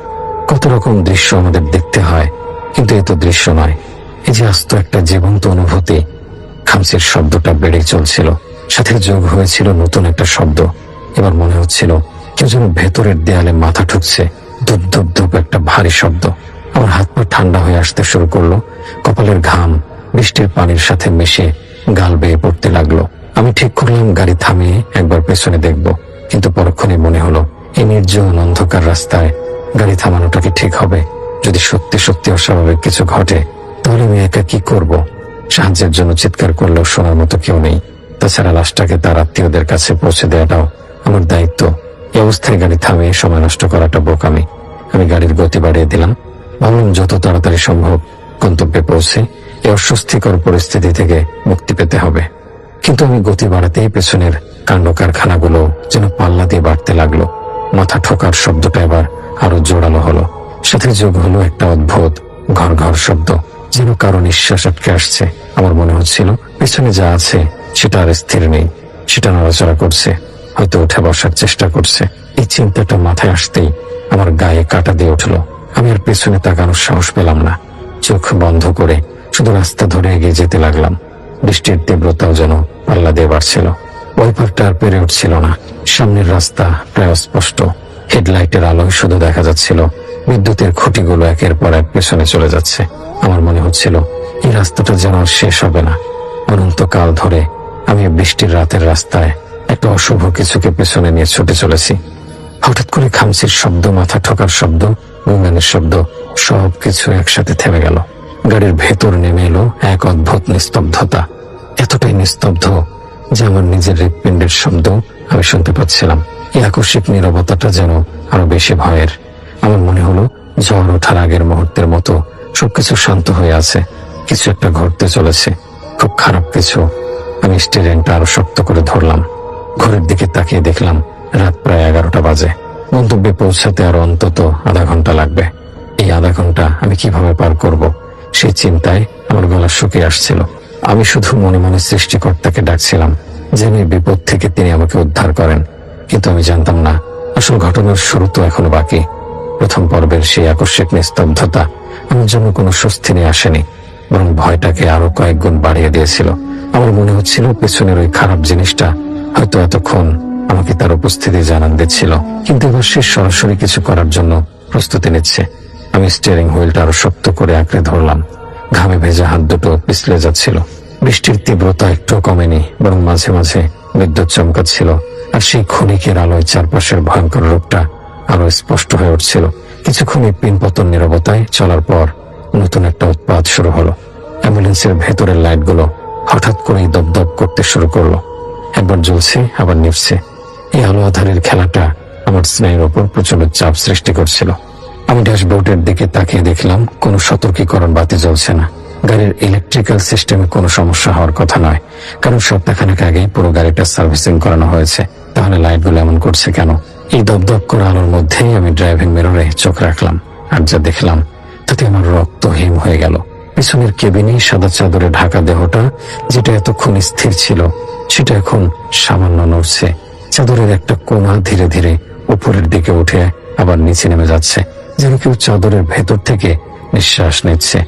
কত রকম দৃশ্য আমাদের দেখতে হয়, কিন্তু এ তো দৃশ্য নয়, এই যে আস্ত একটা জীবন্ত অনুভূতি। খামচির শব্দটা বেড়ে চলছিল, সাথে যোগ হয়েছিল নতুন একটা শব্দ। এবার মনে হচ্ছিল কেউ যেন ভেতরের দেয়ালে মাথা ঠুকছে, ধুপ ধুপ ধুপ একটা ভারী শব্দ। আমার হাত পা ঠান্ডা হয়ে আসতে শুরু করলো, কপালের ঘাম বৃষ্টির পানির সাথে মিশে গাল বেয়ে পড়তে লাগলো। আমি ঠিক করলাম গাড়ি থামিয়ে একবার পেছনে দেখব, কিন্তু পরক্ষণে মনে হলো এই নির্জন অন্ধকার রাস্তায় গাড়ি থামানোটা কি ঠিক হবে? যদি সত্যি সত্যি অস্বাভাবিক কিছু ঘটে তাহলে আমি একা কি করব? সাহায্যের জন্য চিৎকার করলেও শোনার মতো কেউ নেই। তাছাড়া লাশটাকে তার আত্মীয়দের কাছে পৌঁছে দেওয়াটাও আমার দায়িত্ব। এই অবস্থায় গাড়ি থামিয়ে সময় নষ্ট করাটা বোকামি। আমি গাড়ির গতি বাড়িয়ে দিলাম, ভাবলাম যত তাড়াতাড়ি সম্ভব গন্তব্যে পৌঁছে এই অস্বস্তিকর পরিস্থিতি থেকে মুক্তি পেতে হবে। কিন্তু আমি গতি বাড়াতেই পেছনের কাণ্ড কারখানাগুলো যেন পাল্লা দিয়ে বাড়তে লাগলো। মাথা ঠোকার শব্দটা এবার আরো জোরালো হলো, সাথে যোগ হলো একটা অদ্ভুত ঘর ঘর শব্দ, যেন কারো নিঃশ্বাস আটকে আসছে। আমার মনে হচ্ছিল পেছনে যা আছে সেটা আর স্থির নেই, সেটা নড়াচড়া করছে, হয়তো উঠে বসার চেষ্টা করছে। এই চিন্তাটা মাথায় আসতেই আমার গায়ে কাঁটা দিয়ে উঠলো। আমি আর পেছনে তাকানোর সাহস পেলাম না, চোখ বন্ধ করে শুধু রাস্তা ধরে এগিয়ে যেতে লাগলাম। বৃষ্টির তীব্রতাও যেন পাল্লা দিয়ে বাড়ছিল, ওয়াইপারটা আর পেরে উঠছিল না। সামনের রাস্তা প্রায় অস্পষ্ট, হেডলাইটের আলোয় শুধু দেখা যাচ্ছিল বিদ্যুতের খুঁটিগুলো একের পর এক পেছনে চলে যাচ্ছে। আমার মনে হচ্ছিল এই রাস্তাটা যেন আর শেষ হবে না, অনন্তকাল ধরে আমি বৃষ্টির রাতের রাস্তায় একটা অশুভ কিছুকে পেছনে নিয়ে ছুটে চলেছি। হঠাৎ করে খামচির শব্দ, মাথা ঠোকার শব্দ, গুনগানের শব্দ, সবকিছু একসাথে থেমে গেল। গাড়ির ভেতর নেমে এলো এক অদ্ভুত নিস্তব্ধতা, এতটাই নিস্তব্ধ যে আমার নিজের হৃৎপিণ্ডের শব্দ আমি শুনতে পাচ্ছিলাম। এই আকস্মিক নীরবতাটা যেন আরো বেশি ভয়ের। আমার মনে হলো ঝড় ওঠার আগের মুহূর্তের মতো সবকিছু শান্ত হয়ে আছে, কিছু একটা ঘটতে চলেছে, খুব খারাপ কিছু। আমি স্টিয়ারিংটা আরো শক্ত করে ধরলাম। ঘরের দিকে তাকিয়ে দেখলাম রাত প্রায় 11টা বাজে। গন্তব্যে পৌঁছাতে আরো অন্তত আধা ঘন্টা লাগবে। এই আধা ঘন্টা আমি কিভাবে পার করব, সেই চিন্তায় আমার গলা শুকিয়ে আসছিল। আমি শুধু মনে মনে সৃষ্টিকর্তাকে ডাকছিলাম যেন এই বিপদ থেকে তিনি আমাকে উদ্ধার করেন। কিন্তু আমি জানতাম না আসল ঘটনার শুরু তো এখনো বাকি। প্রথম পর্বের সেই আকস্মিক নিস্তব্ধতা আমার জন্য কোনো স্বস্তি নিয়ে আসেনি, বরং ভয়টাকে আরো কয়েক গুণ বাড়িয়ে দিয়েছিল। আমার মনে হচ্ছিল পেছনের ওই খারাপ জিনিসটা হয়তো এতক্ষণ আমাকে তার উপস্থিতি জানান দিচ্ছিল, কিন্তু এবার সে সরাসরি কিছু করার জন্য প্রস্তুতি নিচ্ছে। আমি স্টিয়ারিং হুইলটা আরো শক্ত করে আঁকড়ে ধরলাম, ঘামে ভেজা হাত দুটো পিছলে যাচ্ছিল। বৃষ্টির তীব্রতা একটু কমেনি, বরং মাঝে মাঝে বিদ্যুৎ চমকাচ্ছিল, আর সেই ক্ষণিকের আলোয় চারপাশের ভয়ঙ্কর রূপটা আরো স্পষ্ট হয়ে উঠছিল। কিছুক্ষণ পিনপতন নীরবতায় চলার পর নতুন একটা উৎপাত শুরু হলো। অ্যাম্বুলেন্সের ভেতরের লাইটগুলো হঠাৎ করেই দপদপ করতে শুরু করলো, একবার জ্বলছে আবার নিভছে। এই আলো আধারের খেলাটা আমার স্নায়ুর ওপর প্রচন্ড চাপ সৃষ্টি করছিল। আমি ড্যাশবোর্ডের দিকে তাকিয়ে দেখলাম কোনো সতর্কীকরণ বাতি জ্বলছে না। গাড়ির ইলেকট্রিক্যাল সিস্টেমে কোনো সমস্যা হওয়ার কথা নয়, কারণ সপ্তাহখানেক আগেই পুরো গাড়িটা সার্ভিসিং করানো হয়েছে। তাহলে লাইটগুলো এমন করছে কেন? এই দপদপ করা আলোর মধ্যেই আমি ড্রাইভিং মিররে চোখ রাখলাম, আর যা দেখলাম তাতে আমার রক্ত হিম হয়ে গেল। পিছনের কেবিনে সাদা চাদরে ঢাকা দেহটা, যেটা এতক্ষণ স্থির ছিল, সেটা এখন সামান্য নড়ছে। চাদরের একটা কোণা ধীরে ধীরে উপরের দিকে উঠে আবার নিচে নেমে যাচ্ছে, যেন কেউ চাদরের ভেতর থেকে নিঃশ্বাস নিচ্ছে।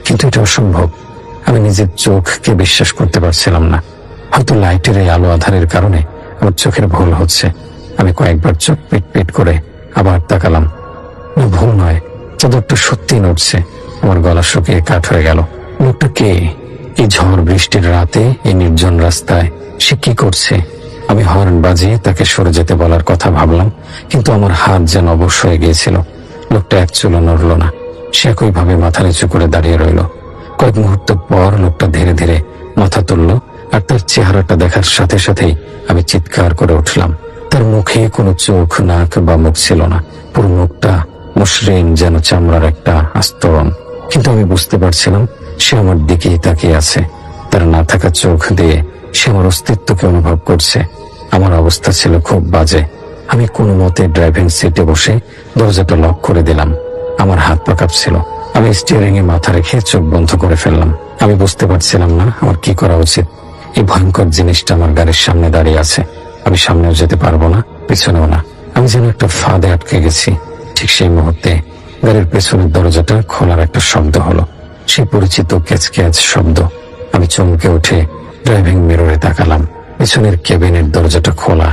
কিন্তু এটা অসম্ভব। আমি নিজের চোখকে বিশ্বাস করতে পারছিলাম না। হয়তো লাইটের এই আলো আধারের কারণে আমার চোখের ভুল হচ্ছে। আমি কয়েকবার চোখ পিট পিট করে আবার তাকালাম। না, ভুল নয়, চাদরটা সত্যি নড়ছে। আমার গলা শুকিয়ে কাঠ হয়ে গেল। লোকটা কে? এই ঝড় বৃষ্টির রাতে এই নির্জন রাস্তায় সে কি করছে? আমি হর্ন বাজিয়ে তাকে সরে যেতে বলার কথা ভাবলাম, কিন্তু আমার হাত যেন অবশ হয়ে গিয়েছিল। লোকটা এক চুলো নড়ল না, সে একইভাবে মাথা নিচু করে দাঁড়িয়ে রইল। কয়েক মুহূর্ত পর লোকটা ধীরে ধীরে মাথা তুলল, আর তার চেহারাটা দেখার সাথে সাথেই আমি চিৎকার করে উঠলাম। তার মুখে কোনো চোখ, নাক বা মুখ ছিল না। পুরো মুখটা মসৃণ, যেন চামড়ার একটা আস্তরণ। কিন্তু আমি বুঝতে পারছিলাম সে আমার দিকেই তাকিয়ে আছে। তার না থাকা চোখ দিয়ে সে আমার অস্তিত্বকে অনুভব করছে। আমার অবস্থা ছিল খুব বাজে। আমি কোনো মতে ড্রাইভিং সিটে বসে দরজাটা লক করে দিলাম, আমার হাত পা কাঁপছিল। আমি স্টিয়ারিং এ মাথা রেখে চোখ বন্ধ করে ফেললাম। আমি বুঝতে পারছিলাম না আমার কি করা উচিত। এই ভয়ঙ্কর জিনিসটা আমার গাড়ির সামনে দাঁড়িয়ে আছে। আমি সামনেও যেতে পারবো না, পিছনেও না। আমি যেন একটা ফাঁদে আটকে গেছি। ঠিক সেই মুহূর্তে গাড়ির পেছনের দরজাটা খোলার একটা শব্দ হলো, সেই পরিচিত ক্যাচ ক্যাচ শব্দ। আমি চমকে উঠে ড্রাইভিং মিররে তাকালাম। পেছনের কেবিনের দরজাটা খোলা,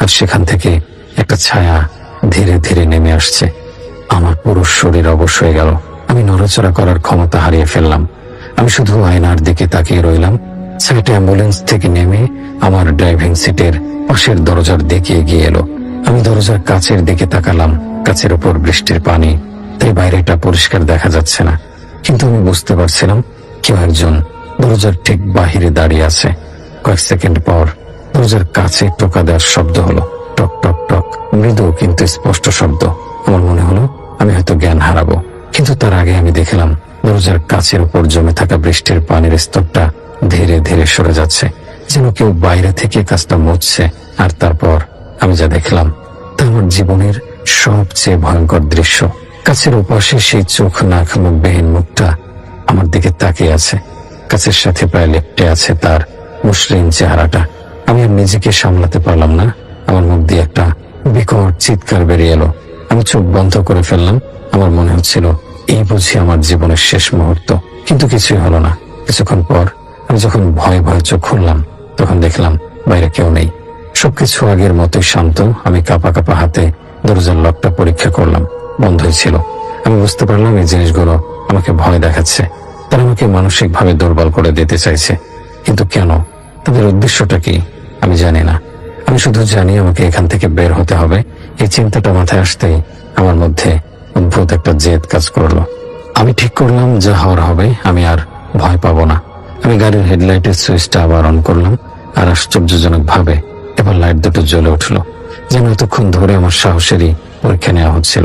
আর সেখান থেকে একটা ছায়া ধীরে ধীরে নেমে আসছে। আমার পুরো শরীর অবশ হয়ে গেল। আমি নড়াচড়া করার ক্ষমতা হারিয়ে ফেললাম। আমি শুধু আয়নার দিকে তাকিয়ে রইলাম। ছায়াটা অ্যাম্বুলেন্স থেকে নেমে আমার ড্রাইভিং সিটের পাশের দরজার দিকে এগিয়ে এলো। আমি দরজার কাচের দিকে তাকালাম। কাচের উপর বৃষ্টির পানি, তাই বাইরেটা পরিষ্কার দেখা যাচ্ছে না, কিন্তু আমি বুঝতে পারছিলাম কেউ একজন দরজার ঠিক বাহিরে দাঁড়িয়ে আছে। কয়েক সেকেন্ড পর দরজার কাছে টোকা দেওয়ার শব্দ হলো, টক টক টক, মৃদু কিন্তু স্পষ্ট শব্দ। আমার মনে হলো আমি হয়তো জ্ঞান হারাবো, কিন্তু তার আগে আমি দেখলাম দরজার কাছের উপর জমে থাকা বৃষ্টির পানির স্তরটা ধীরে ধীরে সরে যাচ্ছে, যেন কেউ বাইরে থেকে কাজটা মুছছে। আর তারপর আমি যা দেখলাম তা আমার জীবনের সবচেয়ে ভয়ঙ্কর দৃশ্য। কাছের ওপাশে সেই চোখ নাক মুখবিহীন মুখটা আমার দিকে তাকিয়ে আছে। কাছের সাথে প্রায় লেপ্টে আছে তার মসৃণ চেহারাটা। আমি আর নিজেকে সামলাতে পারলাম না। আমার মুখ দিয়ে একটা বিকট চিৎকার বেরিয়ে এলো। আমি চোখ বন্ধ করে ফেললাম। আমার মনে হচ্ছিল এই বুঝি আমার জীবনের শেষ মুহূর্ত, কিন্তু কিছুই হলো না। কিছুক্ষণ পর আমি যখন ভয়ে ভয়ে চোখ খুললাম, তখন দেখলাম বাইরে কেউ নেই। সবকিছু আগের মতোই শান্ত। আমি কাঁপা কাঁপা হাতে দরজার লকটা পরীক্ষা করলাম, বন্ধই ছিল। আমি বুঝতে পারলাম এই জিনিসগুলো আমাকে ভয় দেখাচ্ছে। তারা আমাকে মানসিকভাবে দুর্বল করে দিতে চাইছে, কিন্তু কেন? তাদের উদ্দেশ্যটা কি? আমি জানি না। আমি শুধু জানি আমাকে এখান থেকে বের হতে হবে। এই চিন্তাটা মাথায় আসতেই আমার মধ্যে অদ্ভুত একটা জেদ কাজ করলো। আমি ঠিক করলাম যা হওয়ার হবে, আমি আর ভয় পাবো না। আমি গাড়ির হেডলাইটের সুইচটা আবার অন করলাম, আর আশ্চর্যজনক ভাবে এবার লাইট দুটো জ্বলে উঠলো, যেন এতক্ষণ ধরে আমার সাহসেরই পরীক্ষা নেওয়া হচ্ছিল।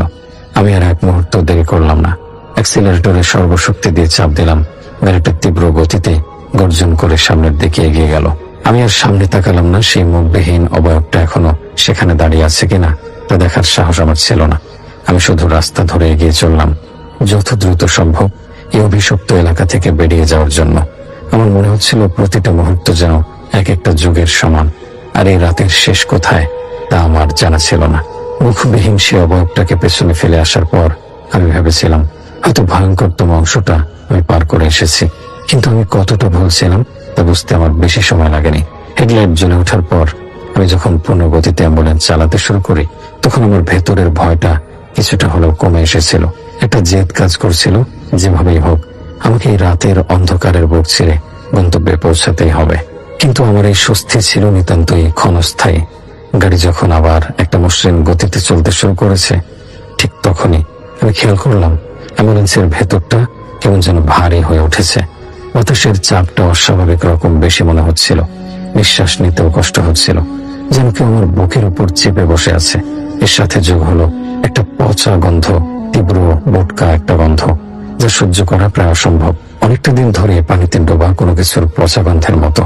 আমি আর এক মুহূর্ত দেরি করলাম না। অ্যাক্সিলারেটরে সর্বশক্তি দিয়ে চাপ দিলাম। গাড়িটা তীব্র গতিতে গর্জন করে সামনের দিকে এগিয়ে গেল। আমি আর সামনে তাকালাম না। সেই মুখবিহীন অবয়বটা এখনো সেখানে দাঁড়িয়ে আছে কিনা তা দেখার সাহস আমার ছিল না। আমি শুধু রাস্তা ধরে এগিয়ে চললাম, যত দ্রুত সম্ভব এই অভিশপ্ত এলাকা থেকে বেরিয়ে যাওয়ার জন্য। আমার মনে হচ্ছিল প্রতিটা মুহূর্ত যেন এক একটা যুগের সমান। আর এই রাতের শেষ কোথায় তা আমার জানা ছিল না। মুখবিহীন সে অবয়বটাকে পেছনে ফেলে আসার পর আমি ভেবেছিলাম হয়তো ভয়ঙ্করতম অংশটা আমি পার করে এসেছি, কিন্তু আমি কতটা ভুলছিলাম তা বুঝতে আমার বেশি সময় লাগেনি। হেডলাইট জ্বলে ওঠার পর আমি যখন পূর্ণ গতিতে অ্যাম্বুলেন্স চালাতে শুরু করি, তখন আমার ভেতরের ভয়টা কিছুটা হলেও কমে এসেছিল। একটা জেদ কাজ করছিল, যেভাবেই হোক আমাকে এই রাতের অন্ধকারের বুক ছেড়ে গন্তব্যে পৌঁছাতেই হবে। কিন্তু আমার এই স্বস্তি ছিল নিতান্তই ক্ষণস্থায়ী। গাড়ি যখন আবার একটা মসৃণ গতিতে চলতে শুরু করেছে, ঠিক তখনই আমি খেয়াল করলাম অ্যাম্বুলেন্সের ভেতরটা কেমন যেন ভারী হয়ে উঠেছে। বাতাসের চাপটা অস্বাভাবিক রকম বেশি মনে হচ্ছিল। নিঃশ্বাস নিতেও কষ্ট হচ্ছিল, যেন কেউ আমার বুকের উপর চেপে বসে আছে। এর সাথে যোগ হলো একটা পচা গন্ধ, তীব্র বোটকা একটা গন্ধ, যা সহ্য করা প্রায় অসম্ভব। অনেকটা দিন ধরে পানিতে ডোবা কোনো কিছুর পচা গন্ধের মতো।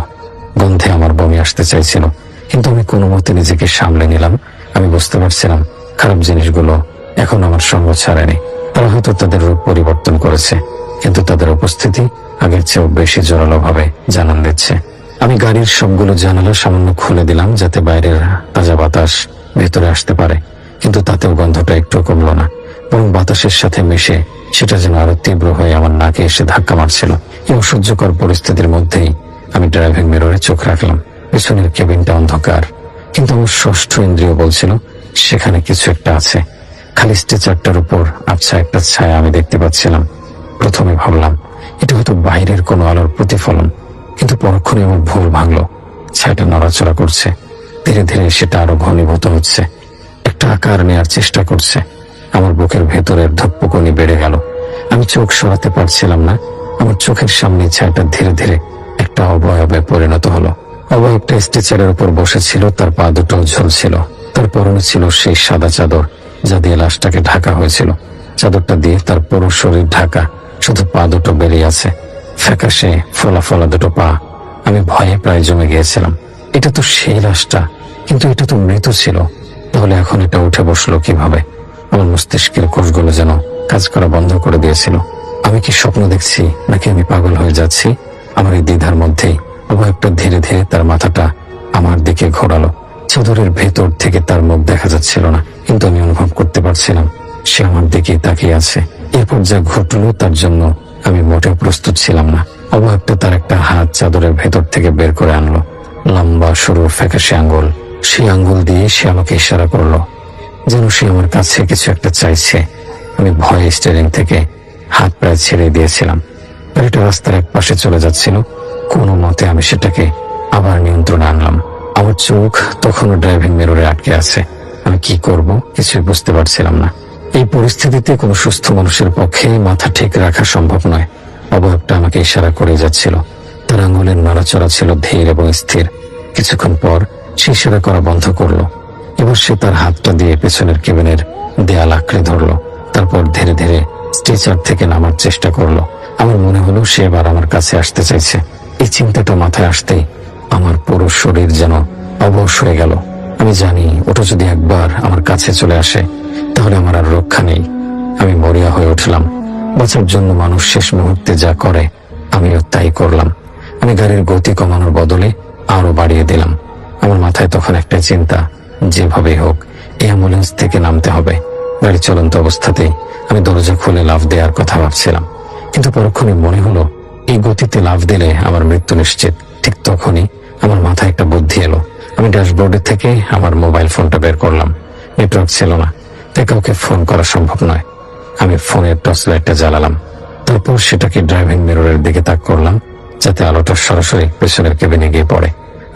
গন্ধে আমার বমি আসতে চাইছিল, কিন্তু আমি কোনো মতে নিজেকে সামলে নিলাম। আমি বুঝতে পারছিলাম খারাপ জিনিসগুলো এখন আমার সঙ্গ ছাড়েনি। তারা হয়তো তাদের রূপ পরিবর্তন করেছে, কিন্তু তাদের উপস্থিতি আগের চেয়েও বেশি জোরালো ভাবে জানান দিচ্ছে। আমি গাড়ির সবগুলো জানালা সামান্য খুলে দিলাম, যাতে বাইরের তাজা বাতাস ভেতরে আসতে পারে, কিন্তু তাতেও গন্ধটা একটু কমলো না, বরং বাতাসের সাথে মিশে সেটা যেন আরো তীব্র হয়ে আমার নাকে এসে ধাক্কা মারছিল। এই অসহ্যকর পরিস্থিতির মধ্যেই আমি ড্রাইভিং মিররে চোখ রাখলাম। পেছনের কেবিনটা অন্ধকার, কিন্তু আমার ষষ্ঠ ইন্দ্রিয় বলছিল সেখানে কিছু একটা আছে। খালি স্ট্রেচারটার উপর আচ্ছা একটা ছায়া আমি দেখতে পাচ্ছিলাম। প্রথমে ভাবলাম এটা হয়তো বাইরের কোনো আলোর প্রতিফলন, কিন্তু পরক্ষণে আমার ভুল ভাঙলো। ছায়াটা নড়াচড়া করছে, ধীরে ধীরে সেটা আরো ঘনীভূত হচ্ছে, একটা আকার নেওয়ার চেষ্টা করছে। আমার বুকের ভেতরের ধপ্পকনি বেড়ে গেল। আমি চোখ সরাতে পারছিলাম না। আমার চোখের সামনে ছায়াটা ধীরে ধীরে একটা অবয়বে পরিণত হলো। অবয়বটা স্ট্রেচারের উপর বসেছিল, তার পা দুটো ঝুলছিল। তার পরনে ছিল সেই সাদা চাদর যা দিয়ে লাশটাকে ঢাকা হয়েছিল। চাদরটা দিয়ে তার পুরো শরীর ঢাকা, শুধু পা দুটো বেরিয়ে আছে, ফ্যাকাশে ফোলা ফোলা দুটো পা। আমি ভয়ে প্রায় জমে গিয়েছিলাম। এটা তো সেই লাশটা, কিন্তু এটা তো মৃত ছিল। তাহলে এখন এটা উঠে বসলো কিভাবে? আমার মস্তিষ্কের কোষগুলো যেন কাজ করা বন্ধ করে দিয়েছিল। আমি কি স্বপ্ন দেখছি নাকি আমি পাগল হয়ে যাচ্ছি? আমার এই দ্বিধার মধ্যেই অভয়টা ধীরে ধীরে তার মাথাটা আমার দিকে ঘোরালো। চাদরের ভেতর থেকে তার মুখ দেখা যাচ্ছিল না, কিন্তু আমি অনুভব করতে পারছিলাম সে আমার দিকে তাকিয়ে আছে। এরপর যা ঘটলো তার জন্য আমি মোটেও প্রস্তুত ছিলাম না। অভয়টা তার একটা হাত চাদরের ভেতর থেকে বের করে আনলো, লম্বা সরু ফ্যাকাশে আঙ্গুল। সেই আঙ্গুল দিয়ে সে আমাকে ইশারা করলো, যেন সে আমার কাছে কিছু একটা চাইছে। আমি ভয়ে স্টিয়ারিং থেকে হাত প্রায় ছেড়ে দিয়েছিলাম। গাড়িটা রাস্তার এক পাশে চলে যাচ্ছিল। কোনো মতে আমি সেটাকে আবার নিয়ন্ত্রণে আনলাম। আমার চোখ তখনও ড্রাইভিং মিররে আটকে আছে। আমি কি করব কিছুই বুঝতে পারছিলাম না। এই পরিস্থিতিতে কোনো সুস্থ মানুষের পক্ষে মাথা ঠিক রাখা সম্ভব নয়। অবয়বটা আমাকে ইশারা করে যাচ্ছিল। তার আঙ্গুলের নড়াচড়া ছিল ধীর এবং স্থির। কিছুক্ষণ পর সে ইশারা করা বন্ধ করলো। এবার সে তার হাতটা দিয়ে পেছনের কেবিনের দেয়াল আঁকড়ে ধরলো। তারপর ধীরে ধীরে স্ট্রেচার থেকে নামার চেষ্টা করলো। আমার মনে হলো সে এবার আমার কাছে আসতে চাইছে। এই চিন্তাটা মাথায় আসতেই আমার পুরো শরীর যেন অবশ হয়ে গেল। আমি জানি ওটা যদি একবার আমার কাছে চলে আসে তাহলে আমার আর রক্ষা নেই। আমি মরিয়া হয়ে উঠলাম। বাঁচার জন্য মানুষ শেষ মুহূর্তে যা করে আমিও তাই করলাম। আমি গাড়ির গতি কমানোর বদলে আরো বাড়িয়ে দিলাম। আমার মাথায় তখন একটা চিন্তা, যেভাবেই হোক এই অ্যাম্বুলেন্স থেকে নামতে হবে। গাড়ি চলন্ত অবস্থাতেই আমি দরজা খুলে লাফ দেওয়ার কথা ভাবছিলাম, কিন্তু পরক্ষণে মনে হলো এই গতিতে লাফ দিলে আমার মৃত্যু নিশ্চিত। ঠিক তখনই আমার মাথায় একটা বুদ্ধি এলো। আমি ড্যাশবোর্ডের থেকে আমার মোবাইল ফোনটা বের করলাম। নেটওয়ার্ক ছিল না, তাই কাউকে ফোন করা সম্ভব নয়। আমি ফোনের টর্চ লাইটটা জ্বালালাম। তারপর সেটাকে ড্রাইভিং মিররের দিকে তাক করলাম, যাতে আলোটা সরাসরি পেছনের কেবিনে গিয়ে পড়ে।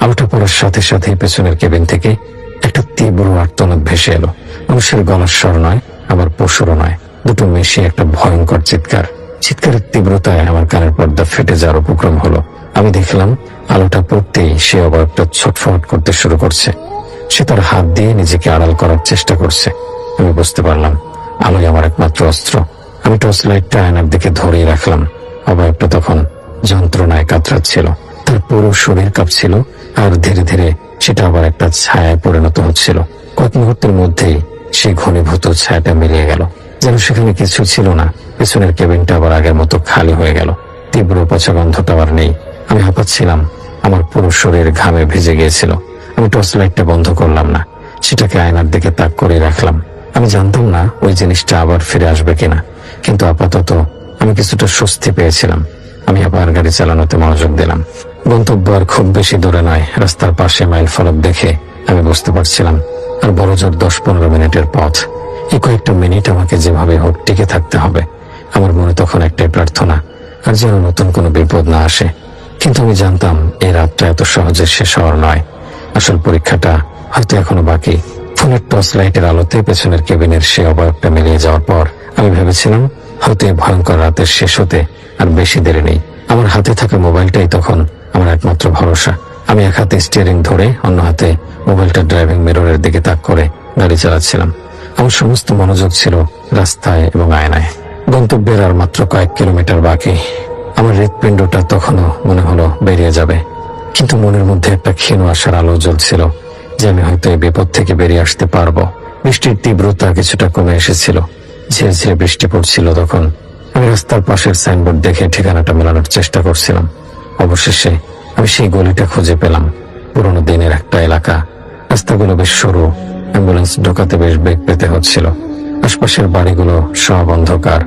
আলোটা পড়ার সাথে সাথে পেছনের কেবিন থেকে একটা তীব্র আর্তনাদ ভেসে এলো। মানুষের গলার স্বর নয়, আবার পশুরও নয়, দুটো মিশিয়ে একটা ভয়ঙ্কর চিৎকার। চিৎকারের তীব্রতায় আমার কানের পর্দা ফেটে যাওয়ার উপক্রম হলো। আমি দেখলাম আলোটা পড়তেই সে অবয়বটা ছটফট করতে শুরু করছে। সে তার হাত দিয়ে নিজেকে আড়াল করার চেষ্টা করছে। আমি বুঝতে পারলাম আলোই আমার একমাত্র অস্ত্র। আমি টর্চ লাইটটা আয়নার দিকে ধরেই রাখলাম। অবয়বটা তখন যন্ত্রণায় কাতরাচ্ছিল, তার পুরো শরীর কাঁপছিল, আর ধীরে ধীরে সেটা আবার একটা ছায়ায় পরিণত হচ্ছিল। কয়েক মুহূর্তের মধ্যেই সেই ঘনীভূত ছায়াটা মিলিয়ে গেল, যেন সেখানে কিছু ছিল না। পেছনের কেবিনটা আবার আগের মতো খালি হয়ে গেল। তীব্র পচা গন্ধটা আবার নেই। আমি হাঁপাচ্ছিলাম, আমার পুরো শরীর ঘামে ভিজে গিয়েছিল। আমি টর্চ লাইটটা বন্ধ করলাম না, সেটাকে আয়নার দিকে তাক করে রাখলাম। আমি জানতাম না ওই জিনিসটা আবার ফিরে আসবে কিনা, কিন্তু আপাতত আমি কিছুটা স্বস্তি পেয়েছিলাম। আমি আবার গাড়ি চালানোতে মনোযোগ দিলাম। গন্তব্য আর খুব বেশি দূরে নয়। রাস্তার পাশে মাইল ফলক দেখে আমি বুঝতে পারছিলাম আর বড় জোর 10-15 মিনিটের পথ। এই কয়েকটা মিনিট আমাকে যেভাবে হোক টিকে থাকতে হবে। আমার মনে তখন একটাই প্রার্থনা, আর যেন নতুন কোনো বিপদ না আসে। কিন্তু আমি জানতাম এই রাতটা এত সহজে শেষ হওয়ার নয়। আসল পরীক্ষাটা হয়তো এখনো বাকি। ফোনের টর্চ লাইটের আলোতে পেছনের কেবিনের সে অবয়বটা মিলিয়ে যাওয়ার পর আমি ভেবেছিলাম হয়তো এই ভয়ঙ্কর রাতের শেষ হতে আর বেশি দেরি নেই। আমার হাতে থাকা মোবাইলটাই তখন আমার একমাত্র ভরসা। আমি এক হাতে স্টিয়ারিং ধরে অন্য হাতে মোবাইলটা ড্রাইভিং মিররের দিকে তাক করে গাড়ি চালাচ্ছিলাম। আমার সমস্ত মনোযোগ ছিল রাস্তায় এবং আয়নায়। গন্তব্যের আর মাত্র কয়েক কিলোমিটার বাকি। আমার হৃৎপিণ্ডটা তখনও মনে হলো বেরিয়ে যাবে, কিন্তু মনের মধ্যে একটা ক্ষীণ আশার আলো জ্বলছিল যে আমি হয়তো এই বিপদ থেকে বেরিয়ে আসতে পারবো। বৃষ্টির তীব্রতা কিছুটা কমে এসেছিল, ঝিরঝিরে বৃষ্টি পড়ছিল তখন। আমি রাস্তার পাশের সাইনবোর্ড দেখে ঠিকানাটা মেলানোর চেষ্টা করছিলাম। অবশেষে আমি সেই গলিটা খুঁজে পেলাম। পুরোনো দিনের একটা এলাকা, রাস্তাগুলো বেশ সরু, অ্যাম্বুলেন্স ঢোকাতে বেশ বেগ পেতে হচ্ছিল। আশপাশের বাড়িগুলো সব অন্ধকার,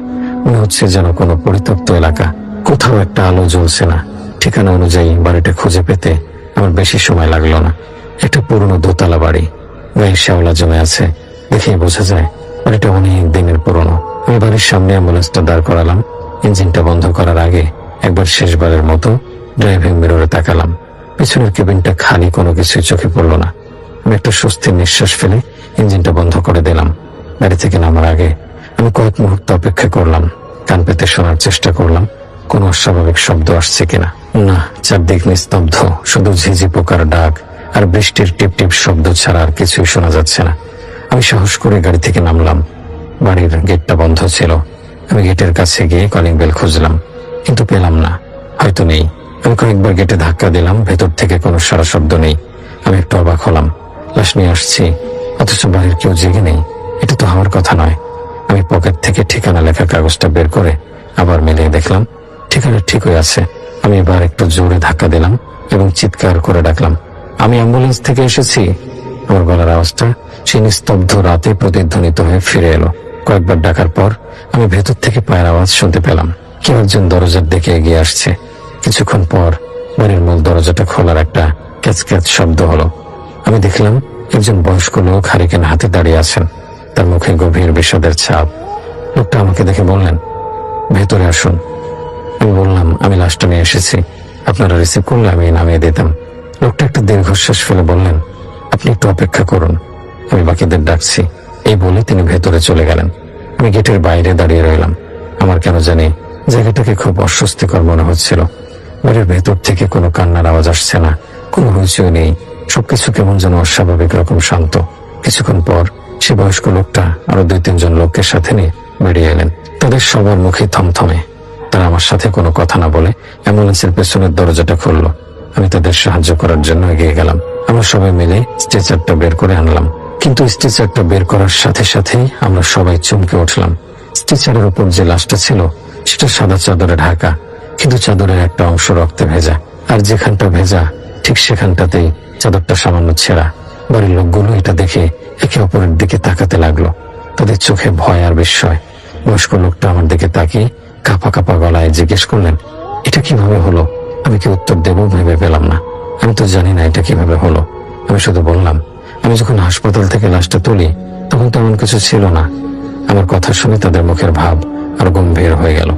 মনে হচ্ছে যেন কোনো পরিত্যক্ত এলাকা। কোথাও একটা আলো জ্বলছে না। ঠিকানা অনুযায়ী বাড়িটা খুঁজে পেতে আমার বেশি সময় লাগলো না। একটা পুরনো দোতলা বাড়ি, গায়ে শ্যাওলা জমে আছে। দেখেই বোঝা যায় বাড়িটা অনেক দিনের পুরনো। আমি বাড়ির সামনে অ্যাম্বুলেন্সটা দাঁড় করালাম। ইঞ্জিনটা বন্ধ করার আগে একবার শেষবারের মতো ড্রাইভিং মিররে তাকালাম। পিছনের কেবিনটা খালি, কোনো কিছুই চোখে পড়লো না। আমি একটা স্বস্তির নিঃশ্বাস ফেলে ইঞ্জিনটা বন্ধ করে দিলাম। গাড়ি থেকে নামার আগে আমি কয়েক মুহূর্ত অপেক্ষা করলাম। কান পেতে শোনার চেষ্টা করলাম কোনো অস্বাভাবিক শব্দ আসছে কিনা। না, চারদিক নিস্তব্ধ, শুধু ঝিঝি পোকার ডাক আর বৃষ্টির টিপ টিপ শব্দ ছাড়া আর কিছুই শোনা যাচ্ছে না। আমি সাহস করে গাড়ি থেকে নামলাম। বাড়ির গেটটা বন্ধ ছিল। আমি গেটের কাছে গিয়ে কলিং বেল খুঁজলাম, কিন্তু পেলাম না। হয়তো নেই। আমি কয়েকবার গেটে ধাক্কা দিলাম, ভেতর থেকে কোনো সারা শব্দ নেই। আমি একটু অবাক হলাম। লাশ নিয়ে আসছি, অথচ বাড়ির কেউ জেগে নেই। এটা তো হওয়ার কথা নয়। আমি পকেট থেকে ঠিকানা লেখা কাগজটা বের করে আবার মিলিয়ে দেখলাম ঠিকানা ঠিকই আছে। আমি এবার একটু জোরে ধাক্কা দিলাম এবং চিৎকার করে ডাকলাম, আমি অ্যাম্বুলেন্স থেকে এসেছি। আমার গলার আওয়াজটা সেই নিস্তব্ধ রাতে প্রতিধ্বনিত হয়ে ফিরে এলো। কয়েকবার ডাকার পর আমি ভেতর থেকে পায়ের আওয়াজ শুনতে পেলাম। কেউ একজন দরজার দিকে এগিয়ে আসছে। কিছুক্ষণ পর বাড়ির মূল দরজাটা খোলার একটা ক্যাচ ক্যাচ শব্দ হলো। আমি দেখলাম একজন বয়স্ক লোক হারিকেন হাতে দাঁড়িয়ে আছেন, তার মুখে গভীর বিষাদের ছাপ। লোকটা আমাকে দেখে বললেন, ভেতরে আসুন। আমি বললাম, আমি লাশটা নিয়ে এসেছি, আপনারা রিসিভ করলে আমি নামিয়ে দিতাম। লোকটা একটা দীর্ঘশ্বাস ফেলে বললেন, আপনি একটু অপেক্ষা করুন, আমি বাকিদের ডাকছি। এই বলে তিনি ভেতরে চলে গেলেন। আমি গেটের বাইরে দাঁড়িয়ে রইলাম। আমার কেন জানি জায়গাটাকে খুব অস্বস্তিকর মনে হচ্ছিল। বাড়ির ভেতর থেকে কোনো কান্নার আওয়াজ আসছে না, কোনো হইচই নেই, সবকিছু কেমন যেন অস্বাভাবিক রকম শান্ত। কিছুক্ষণ পর সে বয়স্ক লোকটা আরো 2-3 জন লোককে সাথে নিয়ে বেরিয়ে এলেন। তাদের সবার মুখে থমথমে। তারা আমার সাথে কোনো কথা না বলে অ্যাম্বুলেন্সের পেছনের দরজাটা খুললো। আমি তাদের সাহায্য করার জন্য এগিয়ে গেলাম। আমরা সবাই মিলে স্ট্রেচারটা বের করে আনলাম। কিন্তু স্ট্রেচারটা বের করার সাথে সাথেই আমরা সবাই চমকে উঠলাম। স্ট্রেচারের উপর যে লাশটা ছিল সেটা সাদা চাদরে ঢাকা, কিন্তু চাদরের একটা অংশ রক্তে ভেজা, আর যেখানটা ভেজা ঠিক সেখানটাতেই চাদরটা সামান্য ছেঁড়া। বাড়ির লোকগুলো এটা দেখে একে অপরের দিকে তাকাতে লাগলো, তাদের চোখে ভয় আর বিস্ময়। বয়স্ক লোকটা আমার দিকে তাকিয়ে কাঁপা কাঁপা গলায় জিজ্ঞেস করলেন, এটা কিভাবে হলো? আমি কি উত্তর দেব ভেবে পেলাম না। আমি তো জানি না এটা কিভাবে হলো। আমি শুধু বললাম, আমি যখন হাসপাতাল থেকে লাশটা তুলি তখন তেমন কিছু ছিল না। আমার কথা শুনে তাদের মুখের ভাব আর গম্ভীর হয়ে গেল।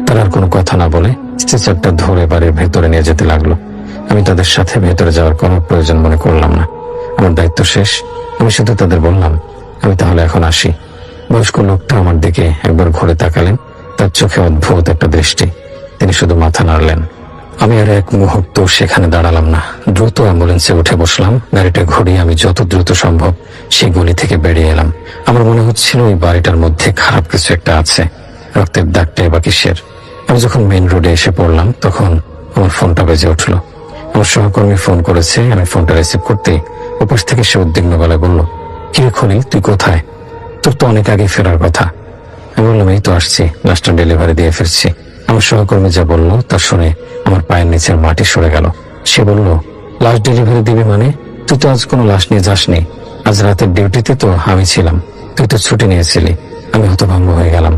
তারা আর কোনো কথা না বলে স্ট্রেচারটা ধরে বাড়ির ভেতরে নিয়ে যেতে লাগলো। আমি তাদের সাথে ভেতরে যাওয়ার কোনো প্রয়োজন মনে করলাম না। আমার দায়িত্ব শেষ। আমি শুধু তাদের বললাম, আমি তাহলে এখন আসি। বয়স্ক লোকটা আমার দিকে একবার ঘুরে তাকালেন, তার চোখে অদ্ভুত একটা দৃষ্টি। তিনি শুধু মাথা নাড়লেন। আমি আর এক মুহূর্ত সেখানে দাঁড়ালাম না, দ্রুত অ্যাম্বুলেন্সে উঠে বসলাম। গাড়িটা ঘুরিয়ে আমি যত দ্রুত সম্ভব সেই গলি থেকে বেরিয়ে এলাম। আমার মনে হচ্ছিল ওই বাড়িটার মধ্যে খারাপ কিছু একটা আছে। রক্তের দাগটাই বা কিসের? আমি যখন মেইন রোডে এসে পড়লাম তখন আমার ফোনটা বেজে উঠল। আমার সহকর্মী ফোন করেছে। আমি ফোনটা রিসিভ করতে ওপাশ থেকে সে উদ্বিগ্ন গলায় বলল, কিরে খলিল, তুই কোথায়? তোর তো অনেক আগে ফেরার কথা। আমি বললাম, এই তো আসছি, লাশটা ডেলিভারি দিয়ে ফিরছি। আমার সহকর্মী যা বলল তা শুনে আমার পায়ের নিচের মাটি সরে গেল। সে বলল, লাশ ডেলিভারি দিবি মানে? তুই তো আজ কোনো লাশ নিয়ে যাসনি। আজ রাতের ডিউটিতে তো আমি ছিলাম, তুই তো ছুটি নিয়েছিলি। আমি হতভম্ব হয়ে গেলাম।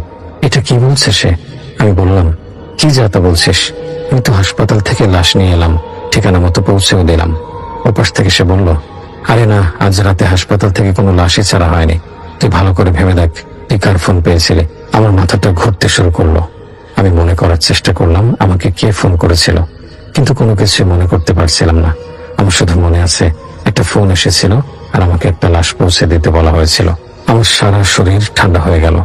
এটা কি বলছে সে? আমি বললাম, কি যা তা বলছিস? আমি তো হাসপাতাল থেকে লাশ নিয়ে এলাম, ঠিকানা মতো পৌঁছেও দিলাম। ওপাশ থেকে সে বলল, আরে না, আজ রাতে হাসপাতাল থেকে কোনো লাশই ছাড়া হয়নি। তুই ভালো করে ভেবে দেখ, তুই কার ফোন পেয়েছিলি? আমার মাথাটা ঘুরতে শুরু করলো। আমি মনে করার চেষ্টা করলাম আমাকে কে ফোন করেছিল, কিন্তু কোনো কিছু মনে করতে পারছিলাম না। আমার শুধু মনে আছে একটা ফোন এসেছিল আর আমাকে একটা লাশ পৌঁছে দিতে বলা হয়েছিল। আমার সারা শরীর ঠান্ডা হয়ে গেল।